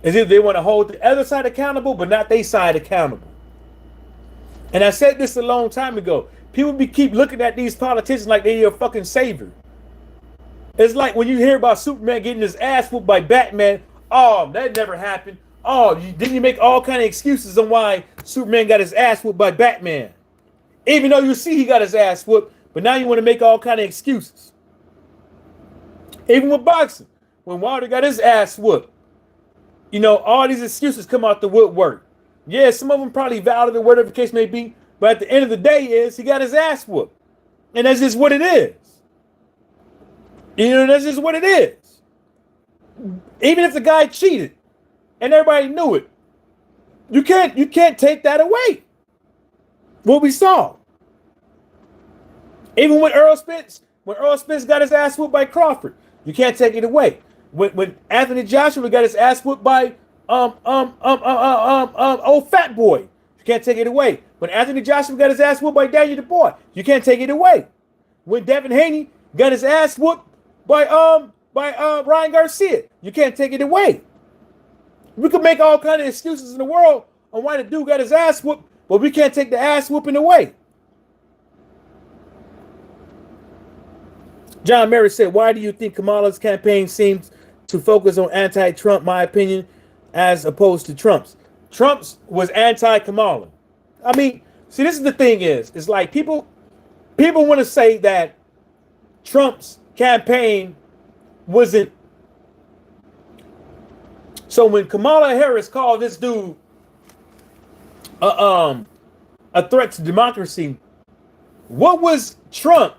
Speaker 1: As if they want to hold the other side accountable, but not their side accountable. And I said this a long time ago. People keep looking at these politicians like they're your fucking savior. It's like when you hear about Superman getting his ass whooped by Batman. Oh, that never happened. Oh, didn't you make all kind of excuses on why Superman got his ass whooped by Batman? Even though you see he got his ass whooped, but now you want to make all kind of excuses. Even with boxing, when Wilder got his ass whooped, you know, all these excuses come out the woodwork. Yeah, some of them probably valid or whatever the case may be, but at the end of the day is he got his ass whooped. And that's just what it is. You know, that's just what it is. Even if the guy cheated and everybody knew it, you can't take that away. What we saw. Even with Earl Spence, when Earl Spence got his ass whooped by Crawford, you can't take it away. When Anthony Joshua got his ass whooped by old fat boy, you can't take it away. When Anthony Joshua got his ass whooped by Daniel DeBoer, you can't take it away. When Devin Haney got his ass whooped by Ryan Garcia, you can't take it away. We could make all kind of excuses in the world on why the dude got his ass whooped, but we can't take the ass whooping away. John Mary said, why do you think Kamala's campaign seems to focus on anti-Trump? My opinion, as opposed to Trump's. Trump's was anti-Kamala. I mean, see, this is the thing is, it's like people want to say that Trump's campaign wasn't. So when Kamala Harris called this dude a threat to democracy, what was Trump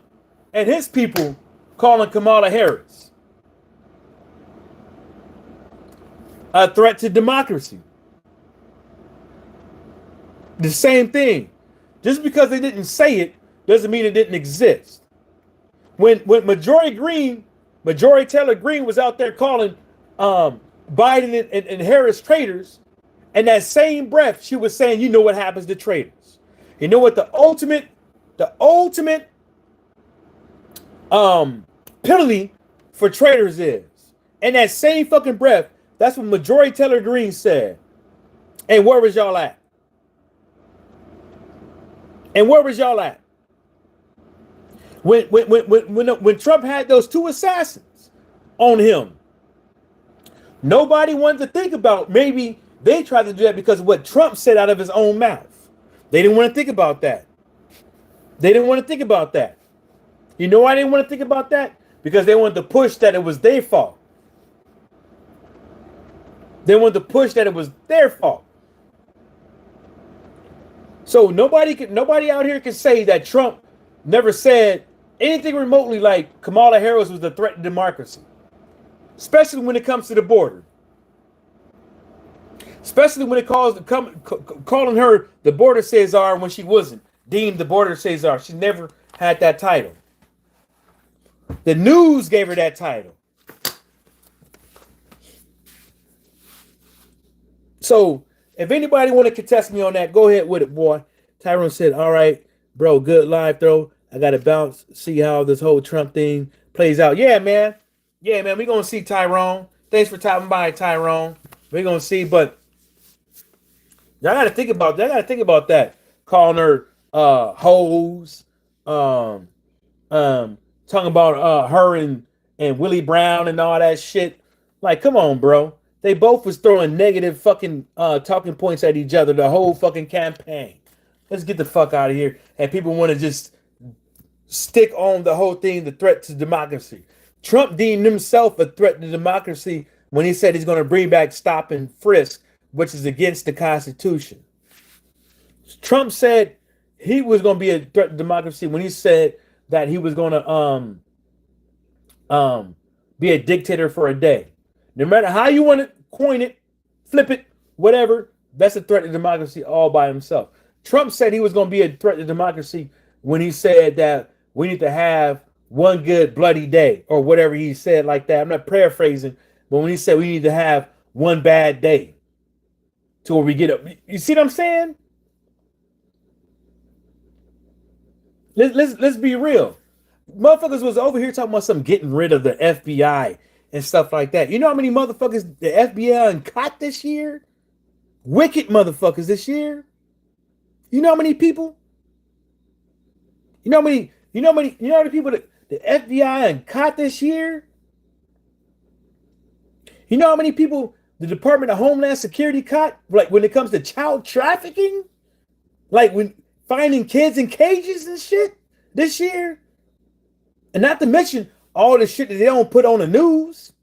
Speaker 1: and his people calling Kamala Harris? A threat to democracy. The same thing. Just because they didn't say it doesn't mean it didn't exist. When Marjorie Taylor Greene was out there calling Biden and Harris traitors, and that same breath she was saying, you know what happens to traitors. You know what the ultimate penalty for traitors is. And that same fucking breath, that's what Marjorie Taylor Greene said. And where was y'all at? And where was y'all at? When Trump had those two assassins on him, nobody wanted to think about, maybe they tried to do that because of what Trump said out of his own mouth. They didn't want to think about that. They didn't want to think about that. You know why they didn't want to think about that? Because they wanted to push that it was their fault. They wanted to push that it was their fault. So nobody out here can say that Trump never said anything remotely like Kamala Harris was a threat to democracy, especially when it comes to the border. Especially when it calling her the border Cesar when she wasn't deemed the border Cesar. She never had that title. The news gave her that title. So if anybody want to contest me on that, go ahead with it, boy. Tyrone said, all right, bro, good live throw. I got to bounce, see how this whole Trump thing plays out. Yeah, man. Yeah, man, we're going to see Tyrone. Thanks for stopping by, Tyrone. We're going to see, but y'all got to think about that. Calling her hoes. Talking about her and Willie Brown and all that shit. Like, come on, bro. They both was throwing negative fucking talking points at each other the whole fucking campaign. Let's get the fuck out of here. And people want to just stick on the whole thing, the threat to democracy. Trump deemed himself a threat to democracy when he said he's going to bring back stop and frisk, which is against the Constitution. Trump said he was going to be a threat to democracy when he said that he was going to be a dictator for a day. No matter how you want to coin it, flip it, whatever, that's a threat to democracy all by himself. Trump said he was going to be a threat to democracy when he said that we need to have one good bloody day or whatever he said like that. I'm not paraphrasing, but when he said we need to have one bad day till we get up. You see what I'm saying? Let's be real. Motherfuckers was over here talking about some getting rid of the FBI and stuff like that. You know how many motherfuckers the FBI caught this year? Wicked motherfuckers this year. You know how many people? You know how many people that the FBI caught this year? You know how many people the Department of Homeland Security caught? Like when it comes to child trafficking? Like when finding kids in cages and shit this year? And not to mention all the shit that they don't put on the news.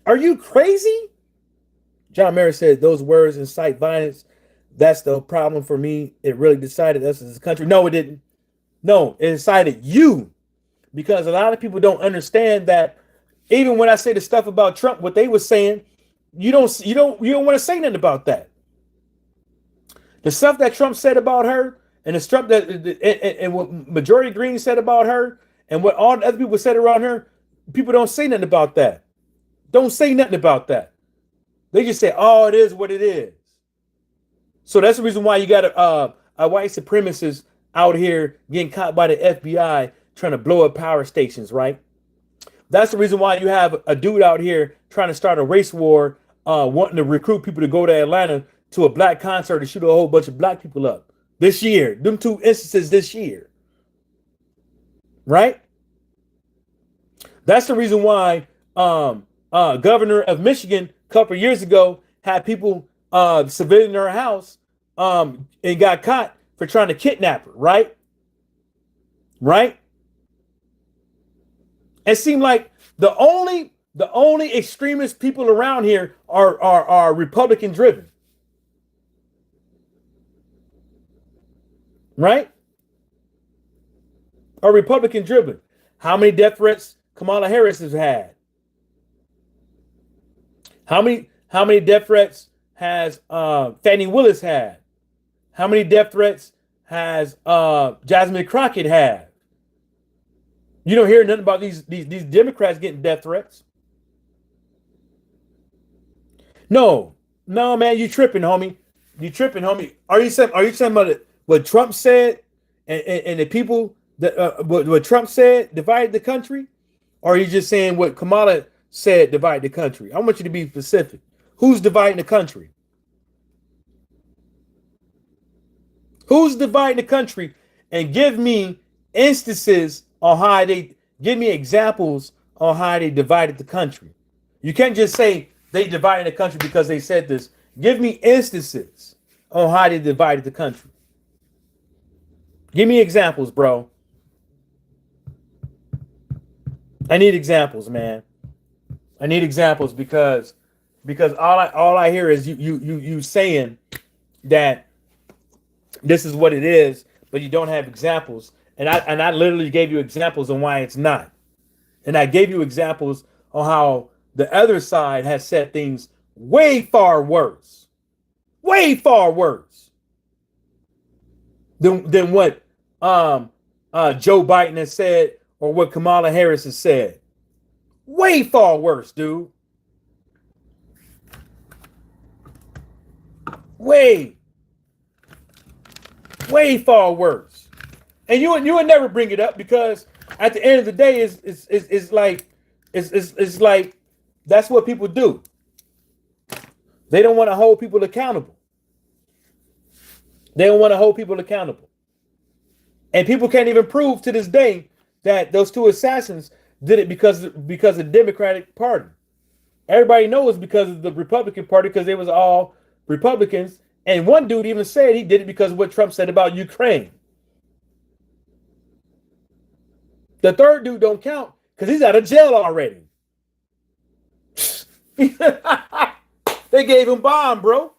Speaker 1: Are you crazy? John Mayer said those words incite violence. That's the problem for me. It really decided us as a country. No, it didn't. No, it incited you. Because a lot of people don't understand that even when I say the stuff about Trump, what they were saying, you don't want to say nothing about that. The stuff that Trump said about her and the stuff that and what Marjorie Greene said about her and what all the other people said around her, people don't say nothing about that. Don't say nothing about that. They just say, oh, it is what it is. So that's the reason why you got a white supremacist out here getting caught by the FBI trying to blow up power stations, right? That's the reason why you have a dude out here trying to start a race war, wanting to recruit people to go to Atlanta to a black concert and shoot a whole bunch of black people up this year. Them two instances this year, right? That's the reason why Governor of Michigan couple of years ago had people civilian in her house and got caught for trying to kidnap her, right? Right? It seemed like the only extremist people around here are Republican driven. Right? Are Republican driven. How many death threats Kamala Harris has had? How many death threats has Fannie Willis had? How many death threats has Jasmine Crockett had? You don't hear nothing about these Democrats getting death threats. No, man, you tripping, homie. You tripping, homie. Are you saying about what Trump said and the people that what Trump said divided the country? Or are you just saying what Kamala said divided the country? I want you to be specific. Who's dividing the country? Who's dividing the country? And give me instances on how give me examples on how they divided the country. You can't just say they divided the country because they said this. Give me instances on how they divided the country. Give me examples, bro. I need examples, man. I need examples because all I hear is you saying that this is what it is, but you don't have examples. And I literally gave you examples on why it's not. And I gave you examples on how the other side has said things way far worse than what Joe Biden has said or what Kamala Harris has said. Way far worse, dude. Way far worse. And you would never bring it up because at the end of the day, it's like that's what people do. They don't want to hold people accountable. And people can't even prove to this day that those two assassins did it because of the Democratic Party. Everybody knows because of the Republican Party because they was all Republicans. And one dude even said he did it because of what Trump said about Ukraine. The third dude don't count because he's out of jail already. They gave him bond, bro.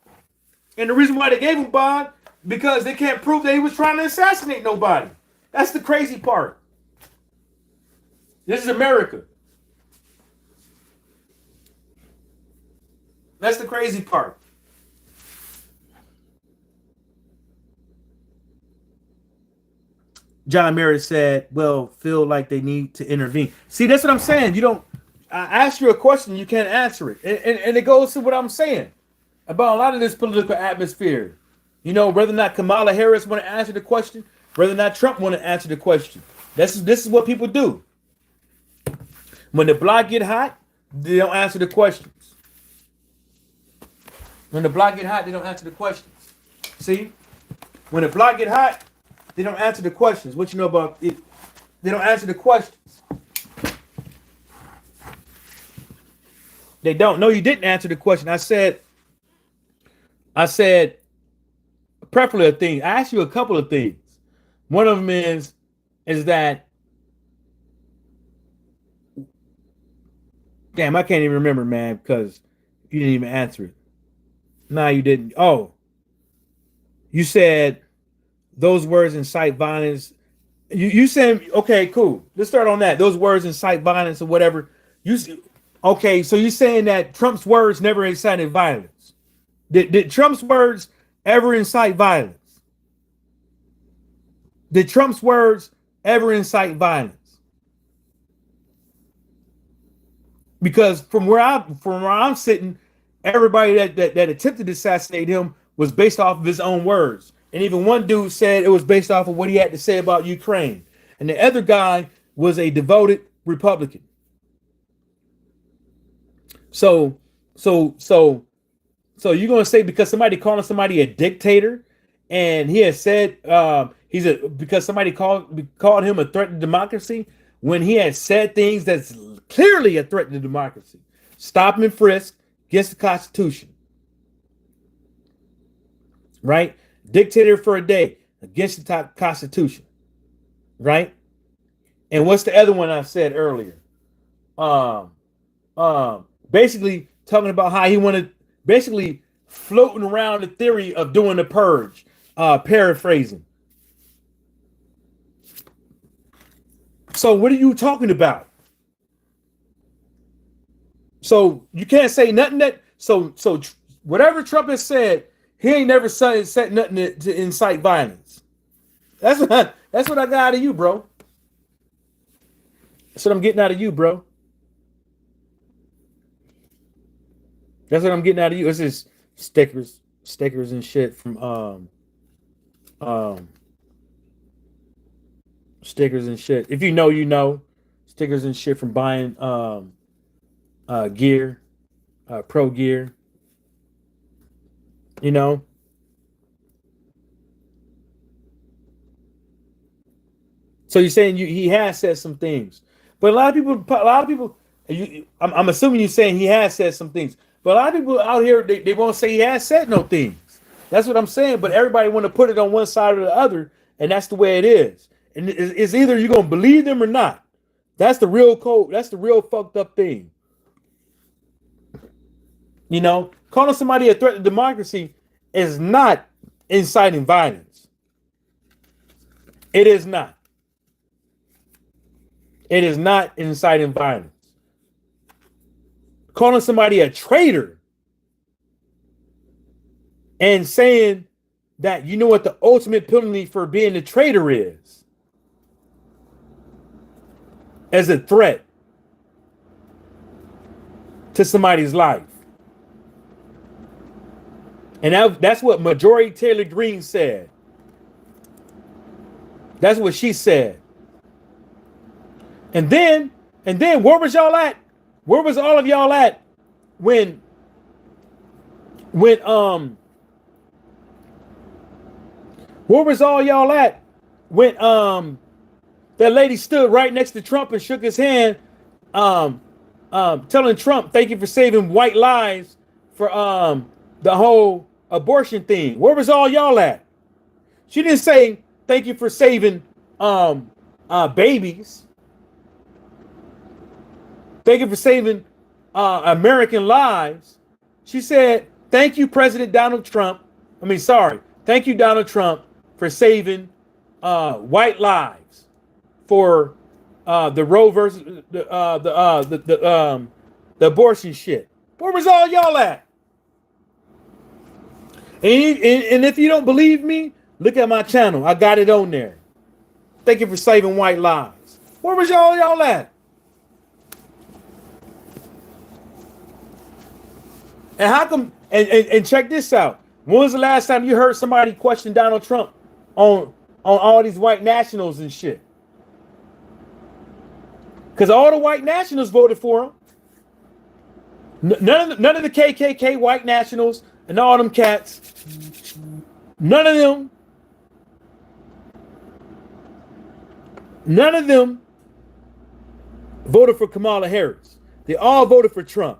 Speaker 1: And the reason why they gave him bond, because they can't prove that he was trying to assassinate nobody. That's the crazy part. This is America. That's the crazy part. John Merritt said, well, feel like they need to intervene. See, that's what I'm saying. I asked you a question, you can't answer it. And it goes to what I'm saying about a lot of this political atmosphere. Whether or not Kamala Harris want to answer the question, whether or not Trump want to answer the question. This is what people do. When the block get hot, they don't answer the questions. When the block get hot, they don't answer the questions. See? When the block get hot, they don't answer the questions. What you know about it? They don't answer the questions. They don't. No, you didn't answer the question. I said preferably a thing. I asked you a couple of things. One of them is that, damn, I can't even remember, man, because you didn't even answer it. No, you didn't. Oh, you said those words incite violence. You said, okay, cool. Let's start on that. Those words incite violence or whatever. Okay, so you're saying that Trump's words never incited violence. Did Trump's words ever incite violence? Did Trump's words ever incite violence? Because from where I'm sitting, everybody that attempted to assassinate him was based off of his own words. And even one dude said it was based off of what he had to say about Ukraine. And the other guy was a devoted Republican. So you're gonna say because somebody calling somebody a dictator, and he has said because somebody called him a threat to democracy when he had said things that's clearly a threat to democracy. Stop and frisk, against the Constitution, right? Dictator for a day against the Constitution, right? And what's the other one I said earlier? Basically talking about how he wanted, basically floating around the theory of doing the purge, paraphrasing. So what are you talking about? So you can't say nothing that, so whatever Trump has said, he ain't never said nothing to incite violence. That's what I got out of you, bro. That's what I'm getting out of you, bro. That's what I'm getting out of you. It's just stickers and shit from stickers and shit. If you know, you know. Stickers and shit from buying gear, pro gear. You know. So you're saying he has said some things, but a lot of people. I'm assuming you're saying he has said some things, but a lot of people out here they won't say he has said no things. That's what I'm saying. But everybody want to put it on one side or the other, and that's the way it is. And it's either you're gonna believe them or not. That's the real code. That's the real fucked up thing. You know, calling somebody a threat to democracy is not inciting violence. It is not. It is not inciting violence. Calling somebody a traitor and saying that you know what the ultimate penalty for being a traitor is as a threat to somebody's life. And that's what Marjorie Taylor Greene said. That's what she said. And then where was y'all at? Where was all of y'all at when where was all y'all at when that lady stood right next to Trump and shook his hand, telling Trump, thank you for saving white lives for the whole abortion thing? Where was all y'all at? She didn't say thank you for saving babies. Thank you for saving American lives. She said, thank you, President Donald Trump. Thank you, Donald Trump, for saving white lives for the Roe versus the abortion shit. Where was all y'all at? And if you don't believe me, look at my channel. I got it on there. Thank you for saving white lives. Where was y'all at? And how come? And check this out. When was the last time you heard somebody question Donald Trump on all these white nationals and shit? Because all the white nationals voted for him. None of the KKK white nationals and all them cats. None of them voted for Kamala Harris. They all voted for Trump.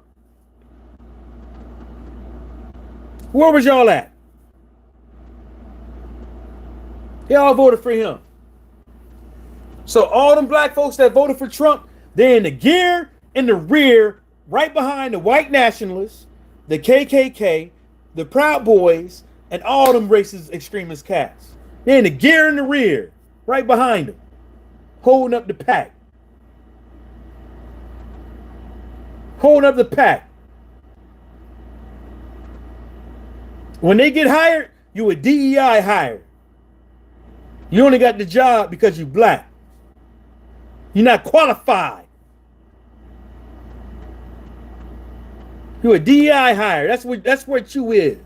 Speaker 1: Where was y'all at? They all voted for him. So all them black folks that voted for Trump, they're in the gear in the rear, right behind the white nationalists, the KKK, the Proud Boys, and all them racist extremist cats. They're in the gear in the rear, right behind them, holding up the pack. Holding up the pack. When they get hired, you a DEI hire. You only got the job because you black. You're not qualified. You a DEI hire. That's what you is.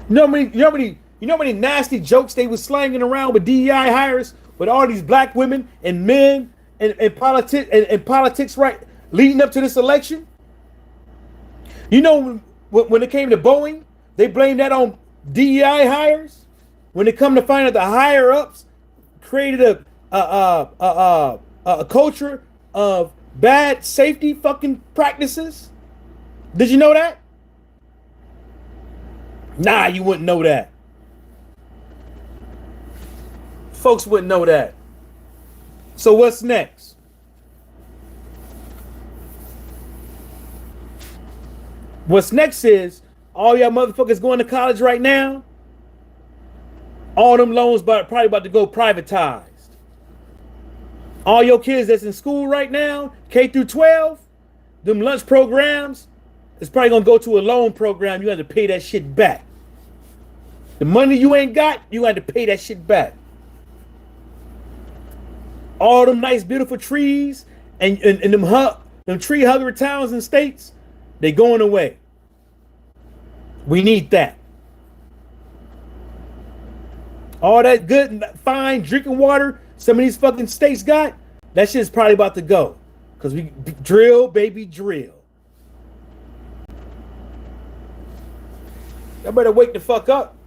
Speaker 1: You know how many nasty jokes they was slanging around with DEI hires with all these black women and men and politics right leading up to this election? You know when it came to Boeing, they blamed that on DEI hires. When it come to find out the higher ups created a culture of bad safety fucking practices Did you know that? Nah, you wouldn't know that. Folks wouldn't know that. So what's next? What's next is all y'all motherfuckers going to college right now. All them loans probably about to go privatized. All your kids that's in school right now, K through 12, them lunch programs, it's probably gonna go to a loan program. You have to pay that shit back. The money you ain't got, you have to pay that shit back. All them nice, beautiful trees and them tree hugger towns and states, they going away. We need that. All that good, fine drinking water some of these fucking states got, that shit's probably about to go. Because we drill, baby, drill. Y'all better wake the fuck up.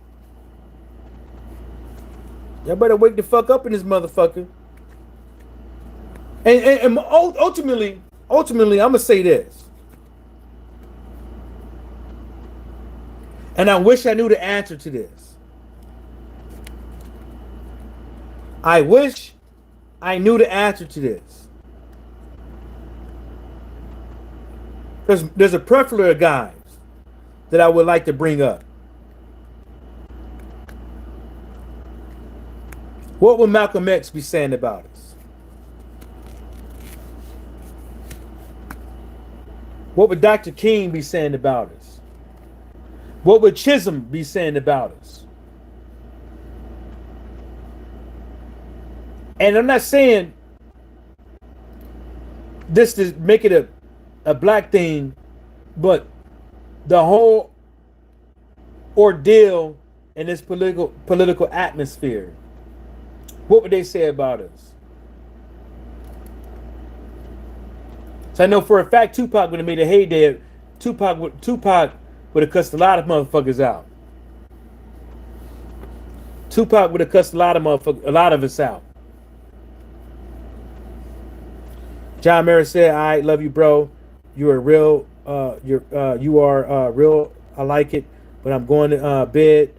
Speaker 1: Y'all better wake the fuck up in this motherfucker. And ultimately, I'm going to say this. And I wish I knew the answer to this. I wish I knew the answer to this. There's a plethora of guys that I would like to bring up. What would Malcolm X be saying about us? What would Dr. King be saying about us? What would Chisholm be saying about us? And I'm not saying this to make it a black thing, but the whole ordeal in this political atmosphere. What would they say about us? So I know for a fact Tupac would have made a heyday. Tupac would have cussed a lot of motherfuckers out. Tupac would have cussed a lot of us out. John Mayer said, "I love you, bro. You are real. You are real. I like it. But I'm going to bed.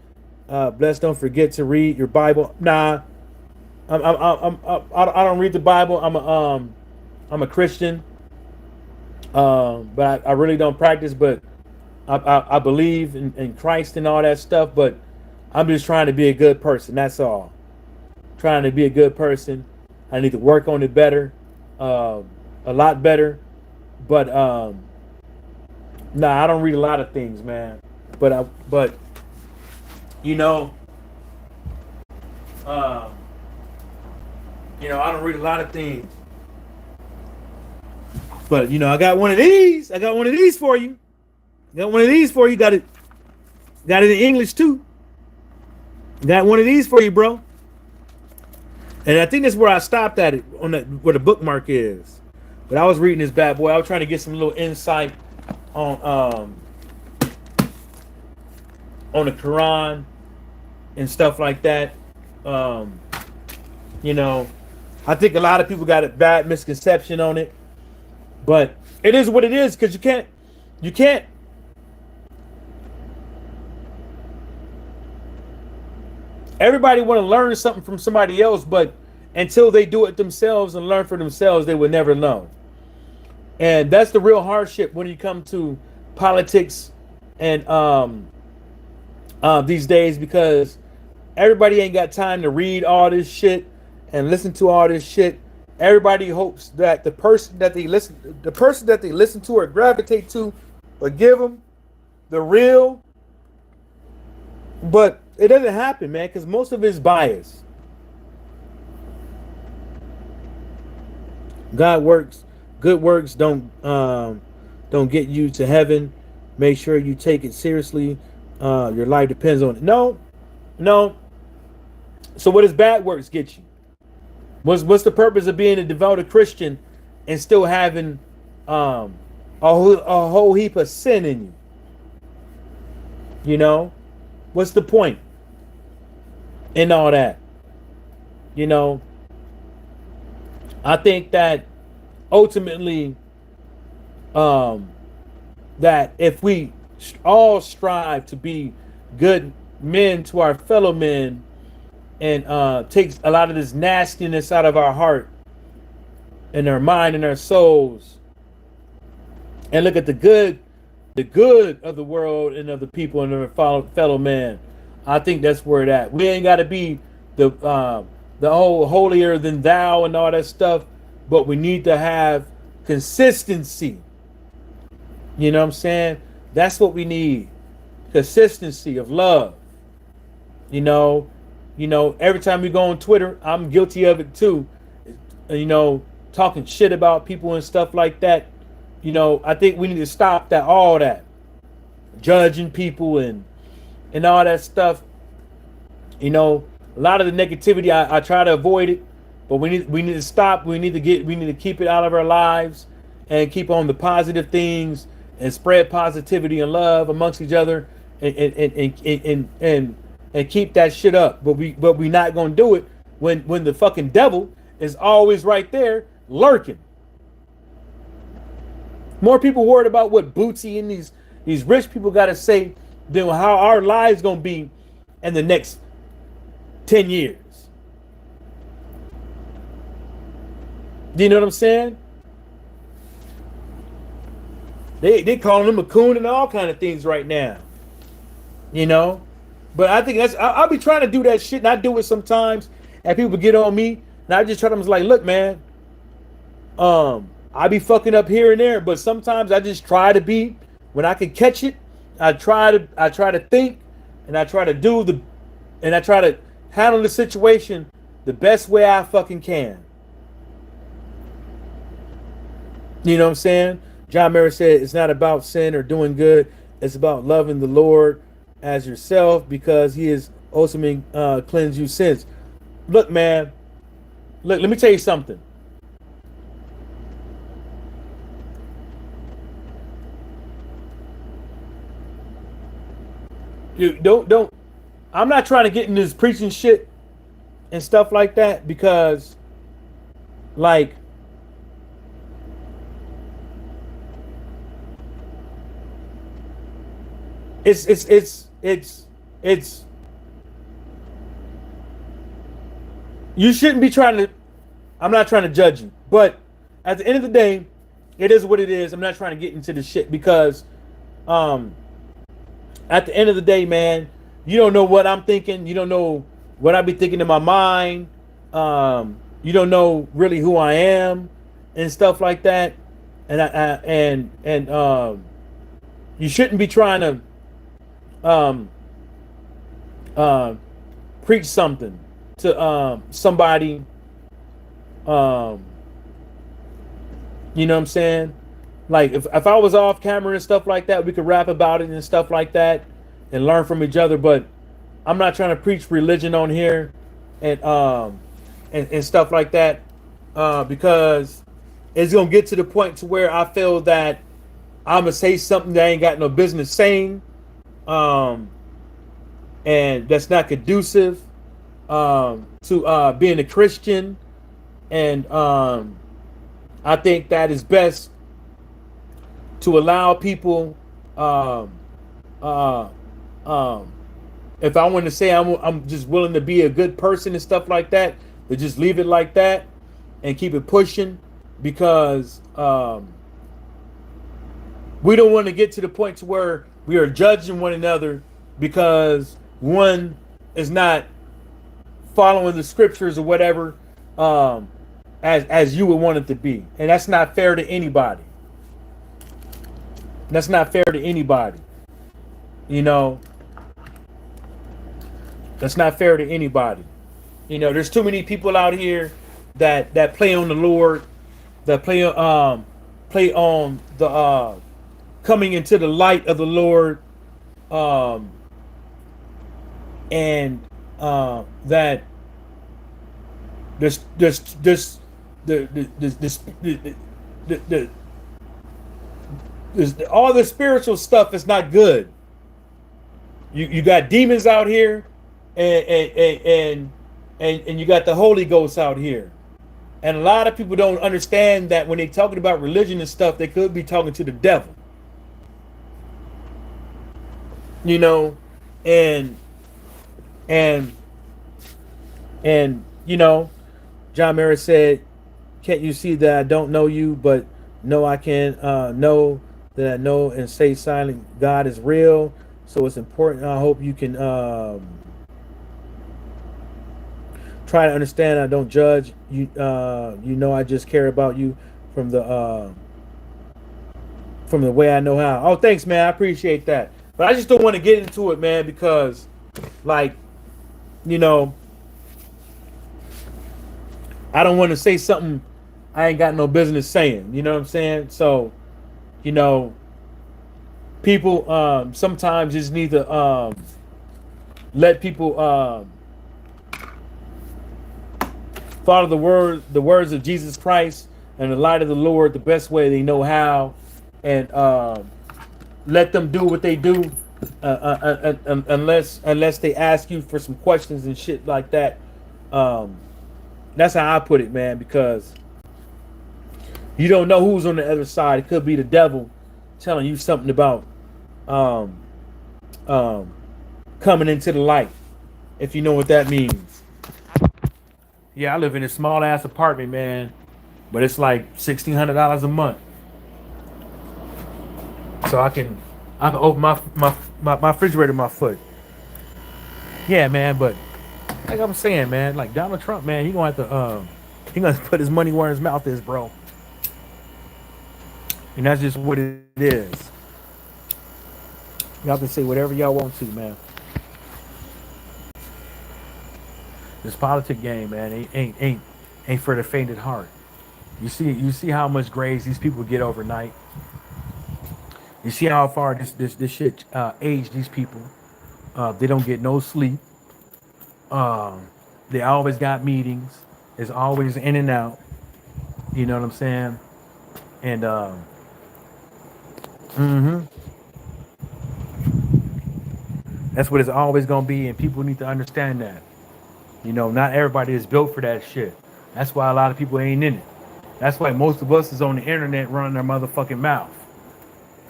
Speaker 1: Bless. Don't forget to read your Bible. Nah, I don't read the Bible. I'm a Christian. But I really don't practice. But I believe in Christ and all that stuff. But I'm just trying to be a good person. That's all. Trying to be a good person. I need to work on it better." A lot better, but nah, I don't read a lot of things, man. But you know, I don't read a lot of things. But I got one of these. I got one of these for you. Got one of these for you. Got it in English too. Got one of these for you, bro. And I think that's where I stopped at it on where the bookmark is. But I was reading this bad boy. I was trying to get some little insight on the Quran and stuff like that. I think a lot of people got a bad misconception on it, but it is what it is because you can't. Everybody want to learn something from somebody else, but until they do it themselves and learn for themselves, they will never know. And that's the real hardship when you come to politics and these days, because everybody ain't got time to read all this shit and listen to all this shit. Everybody hopes that the person that they listen to or gravitate to will give them the real, but it doesn't happen, man, because most of it is bias. Good works don't get you to heaven. Make sure you take it seriously. Your life depends on it. No. So what does bad works get you? What's the purpose of being a devoted Christian and still having a whole heap of sin in you? What's the point in all that? I think that ultimately, that if we all strive to be good men to our fellow men and takes a lot of this nastiness out of our heart and our mind and our souls and look at the good of the world and of the people and of our fellow man. I think that's where it at. We ain't got to be the whole holier than thou and all that stuff, but we need to have consistency. You know what I'm saying? That's what we need. Consistency of love. You know, every time we go on Twitter, I'm guilty of it too. You know, talking shit about people and stuff like that. You know, I think we need to stop all that judging people and all that stuff. You know, a lot of the negativity, I try to avoid it, but we need to stop. We need to keep it out of our lives and keep on the positive things and spread positivity and love amongst each other and keep that shit up. But we not gonna do it when the fucking devil is always right there lurking. More people worried about what Bootsy and these rich people got to say than how our lives going to be in the next 10 years. Do you know what I'm saying? They calling him a coon and all kind of things right now. You know? But I think I'll be trying to do that shit, and I do it sometimes, and people get on me, and I just try to like, look, man, I be fucking up here and there, but sometimes I just try to be, when I can catch it, I try to think, and I try to handle the situation the best way I fucking can. You know what I'm saying? John Mayer said it's not about sin or doing good. It's about loving the Lord as yourself because he is ultimately cleanse you sins. Look, man, look, let me tell you something. You don't I'm not trying to get into this preaching shit and stuff like that because like it's you shouldn't be trying to, I'm not trying to judge you, but at the end of the day, it is what it is. I'm not trying to get into the shit because at the end of the day, man, you don't know what I'm thinking. You don't know what I be thinking in my mind. You don't know really who I am and stuff like that. And you shouldn't be trying to preach something to somebody. You know what I'm saying? Like if I was off camera and stuff like that, we could rap about it and stuff like that and learn from each other. But I'm not trying to preach religion on here and stuff like that because it's gonna get to the point to where I feel that I'm gonna say something that I ain't got no business saying, and that's not conducive to being a Christian. And I think that is best to allow people, if I want to say I'm just willing to be a good person and stuff like that, to just leave it like that and keep it pushing because we don't want to get to the point to where we are judging one another because one is not following the scriptures or whatever as you would want it to be. And that's not fair to anybody. That's not fair to anybody. You know, that's not fair to anybody. You know, there's too many people out here that play on the Lord, that play on the coming into the light of the Lord, and that all the spiritual stuff is not good. You got demons out here, and you got the Holy Ghost out here, and a lot of people don't understand that when they're talking about religion and stuff, they could be talking to the devil. you know, and and you know, John Mayer said, "Can't you see that I don't know you, but know I can know that I know and say silent God is real. So it's important. I hope you can try to understand. I don't judge you. You know, I just care about you from the way I know how. Oh, thanks, man. I appreciate that. But I just don't want to get into it, man, because like you know, I don't want to say something I ain't got no business saying. You know what I'm saying? So, you know, people sometimes just need to let people follow the words of Jesus Christ and the light of the Lord the best way they know how, and let them do what they do, unless they ask you for some questions and shit like that. Um, that's how I put it, man, because you don't know who's on the other side. It could be the devil telling you something about um, um, coming into the light, if you know what that means. Yeah, I live in a small ass apartment, man, but it's like $1,600 a month, so I can open my refrigerator with my foot. Yeah, man, but like I'm saying, man, like Donald Trump, man, he gonna put his money where his mouth is, bro, and that's just what it is. Y'all can say whatever y'all want to, man. This politic game, man, ain't for the faint at heart. You see how much grades these people get overnight. You see how far this shit aged these people. They don't get no sleep. Um, they always got meetings. It's always in and out. You know what I'm saying? And hmm that's what it's always gonna be. And people need to understand that. You know, not everybody is built for that shit. That's why a lot of people ain't in it. That's why most of us is on the internet running their motherfucking mouth.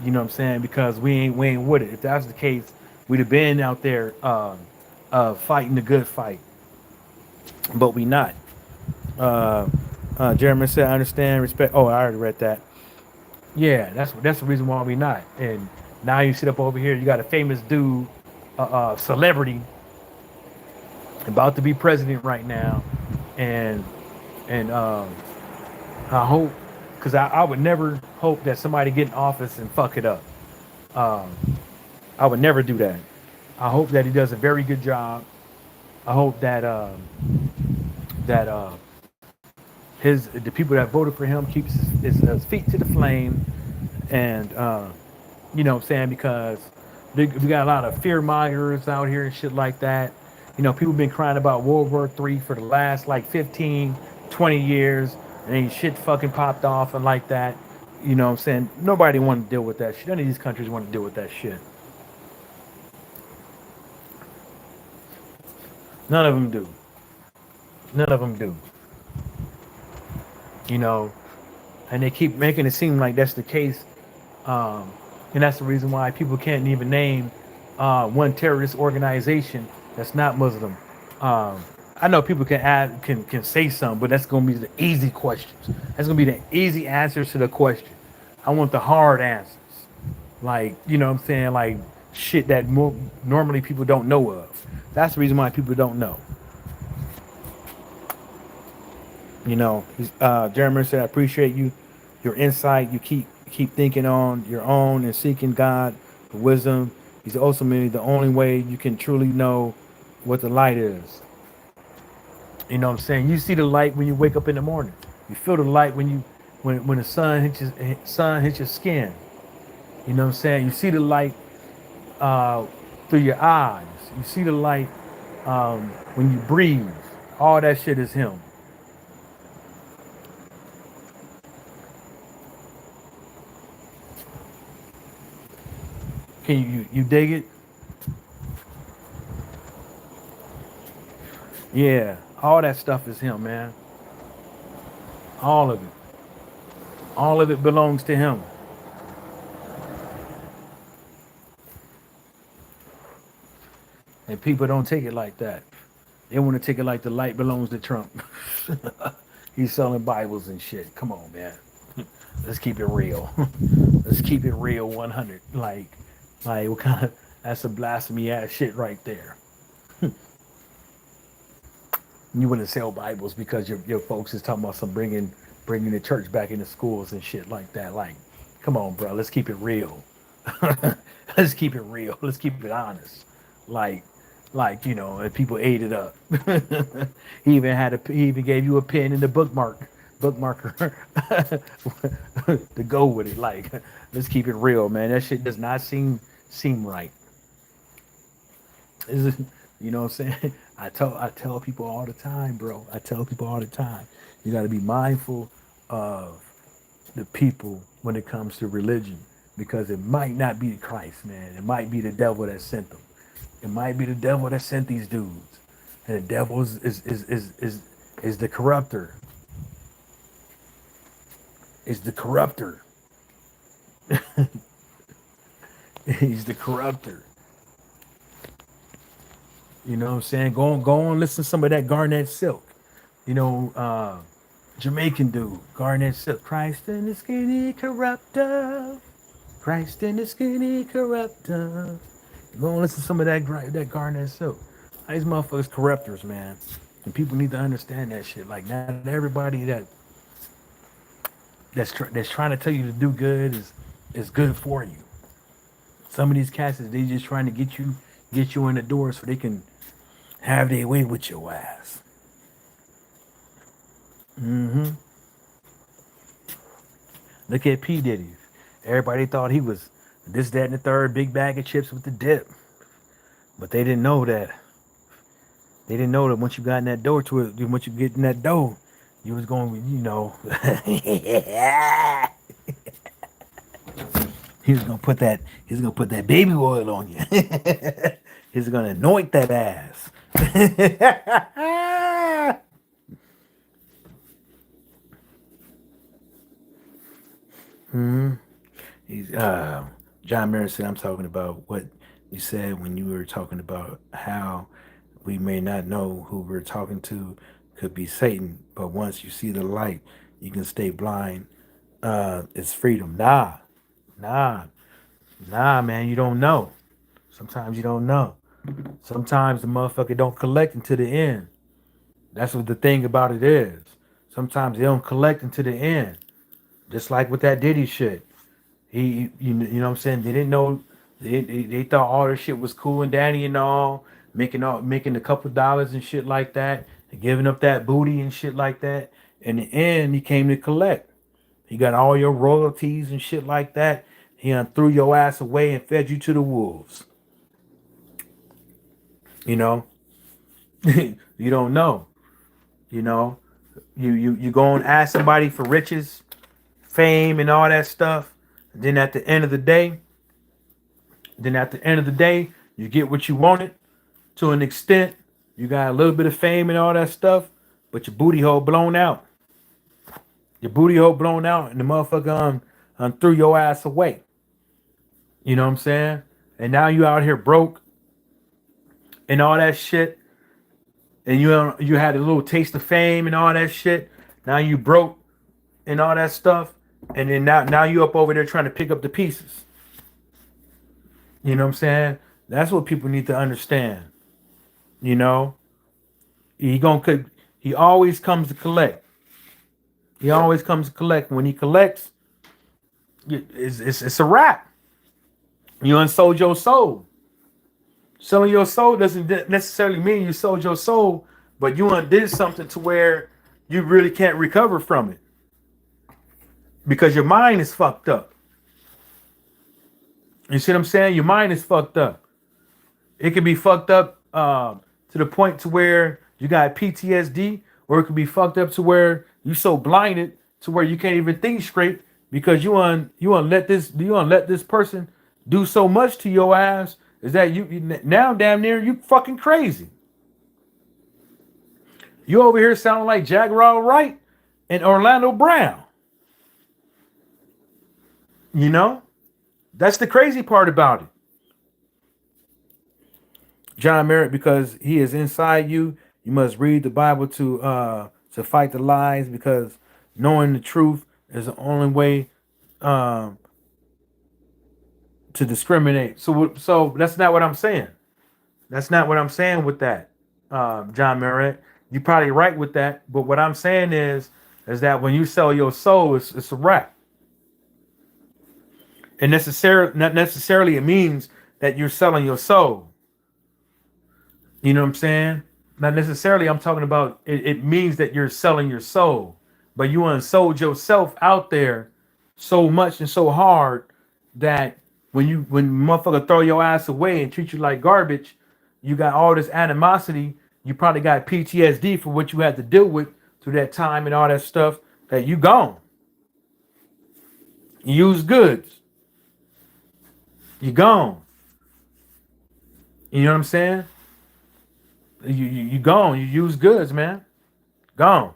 Speaker 1: You know what I'm saying? Because we ain't with it. If that's the case, we'd have been out there fighting the good fight. But we not. Uh, Jeremy said, "I understand, respect." Oh, I already read that. Yeah, that's the reason why we not. And now you sit up over here, you got a famous dude, celebrity, about to be president right now, and and I hope, because I would never hope that somebody get in office and fuck it up. Um, I would never do that. I hope that he does a very good job. I hope that that his the people that voted for him keeps his feet to the flame, and you know what I'm saying, because we got a lot of fear mongers out here and shit like that. You know, people been crying about World War III for the last like 15, 20 years, and ain't shit fucking popped off and like that. You know what I'm saying? Nobody want to deal with that shit. None of these countries want to deal with that shit. None of them do. None of them do. You know, and they keep making it seem like that's the case. Um, and that's the reason why people can't even name one terrorist organization that's not Muslim. Um, I know people can say something, but that's gonna be the easy questions. That's gonna be the easy answers to the question. I want the hard answers, like you know what I'm saying, like shit that normally people don't know of. That's the reason why people don't know. You know, Jeremy said, "I appreciate your insight. You keep thinking on your own and seeking God for wisdom. He's ultimately the only way you can truly know what the light is." You know what I'm saying? You see the light when you wake up in the morning. You feel the light when the sun hits your skin. You know what I'm saying? You see the light uh, through your eyes. You see the light when you breathe. All that shit is him. Can you dig it? Yeah, all that stuff is him, man. All of it. All of it belongs to him. And people don't take it like that. They want to take it like the light belongs to Trump. He's selling Bibles and shit. Come on, man. Let's keep it real. Let's keep it real 100. Like what kind of, that's a blasphemy ass shit right there. You wouldn't sell Bibles because your folks is talking about some bringing the church back into schools and shit like that. Like, come on, bro. Let's keep it real. Let's keep it real. Let's keep it honest. Like, and people ate it up. He even gave you a pen and the bookmarker to go with it. Like, let's keep it real, man. That shit does not seem right. Is it, you know what I'm saying? I tell people all the time, bro. I tell people all the time. You got to be mindful of the people when it comes to religion, because it might not be Christ, man. It might be the devil that sent them. It might be the devil that sent these dudes. And the devil is the corrupter. Is the corrupter. He's the corrupter. You know what I'm saying? Go on, listen to some of that Garnett Silk. You know, Jamaican dude, Garnett Silk. Christ in the skinny corrupter. Christ in the skinny corrupter. Go and listen to some of that Garnett Silk. These motherfuckers corruptors, man. And people need to understand that shit. Like, not everybody that's trying to tell you to do good is good for you. Some of these cats, they just trying to get you in the door so they can have their way with your ass. Look at P. Diddy. Everybody thought he was this, that, and the third, big bag of chips with the dip. But they didn't know that. They didn't know that once you got in that door to it, once you get in that dough, you was going, he's gonna put that baby oil on you. He's gonna anoint that ass. He's John Mayer said, I'm talking about what you said when you were talking about how we may not know who we're talking to, could be Satan, but once you see the light, you can stay blind. It's freedom. Nah, man, you don't know. Sometimes you don't know. Sometimes the motherfucker don't collect until the end. That's what the thing about it is. Sometimes they don't collect until the end. Just like with that Diddy shit. You know what I'm saying? They didn't know. They thought all this shit was cool and dandy and all, making a couple dollars and shit like that, and giving up that booty and shit like that. In the end, he came to collect. He got all your royalties and shit like that. He threw your ass away and fed you to the wolves. You know, you don't know. You know, you go and ask somebody for riches, fame, and all that stuff. And then at the end of the day, you get what you wanted to an extent. You got a little bit of fame and all that stuff, but your booty hole blown out. Your booty hole blown out, and the motherfucker threw your ass away. You know what I'm saying? And now you out here broke and all that shit. And you had a little taste of fame and all that shit. Now you broke and all that stuff. And then now you up over there trying to pick up the pieces. You know what I'm saying? That's what people need to understand. You know? He always comes to collect. He always comes to collect. When he collects, it's a wrap. You unsold your soul. Selling your soul doesn't necessarily mean you sold your soul, but you undid something to where you really can't recover from it. Because your mind is fucked up. You see what I'm saying? Your mind is fucked up. It could be fucked up to the point to where you got PTSD, or it could be fucked up to where you so blinded to where you can't even think straight because you let this person do so much to your ass. Is that you now damn near you fucking crazy? You over here sounding like Jaguar Wright and Orlando Brown. You know, that's the crazy part about it. John Merritt, because he is inside you. You must read the Bible to fight the lies, because knowing the truth is the only way um, to discriminate. So that's not what I'm saying. That's not what I'm saying with that, John Merritt. You're probably right with that, but what I'm saying is that when you sell your soul, it's a wrap. And not necessarily it means that you're selling your soul. You know what I'm saying? Not necessarily I'm talking about it means that you're selling your soul, but you unsold yourself out there so much and so hard that when motherfucker throw your ass away and treat you like garbage, you got all this animosity. You probably got PTSD for what you had to deal with through that time and all that stuff, that you gone. You use goods. You gone. You know what I'm saying? You gone. You use goods, man. Gone.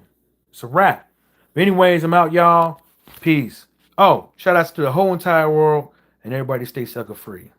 Speaker 1: It's a wrap. But anyways, I'm out, y'all. Peace. Oh, shout outs to the whole entire world, and everybody stay sucker free.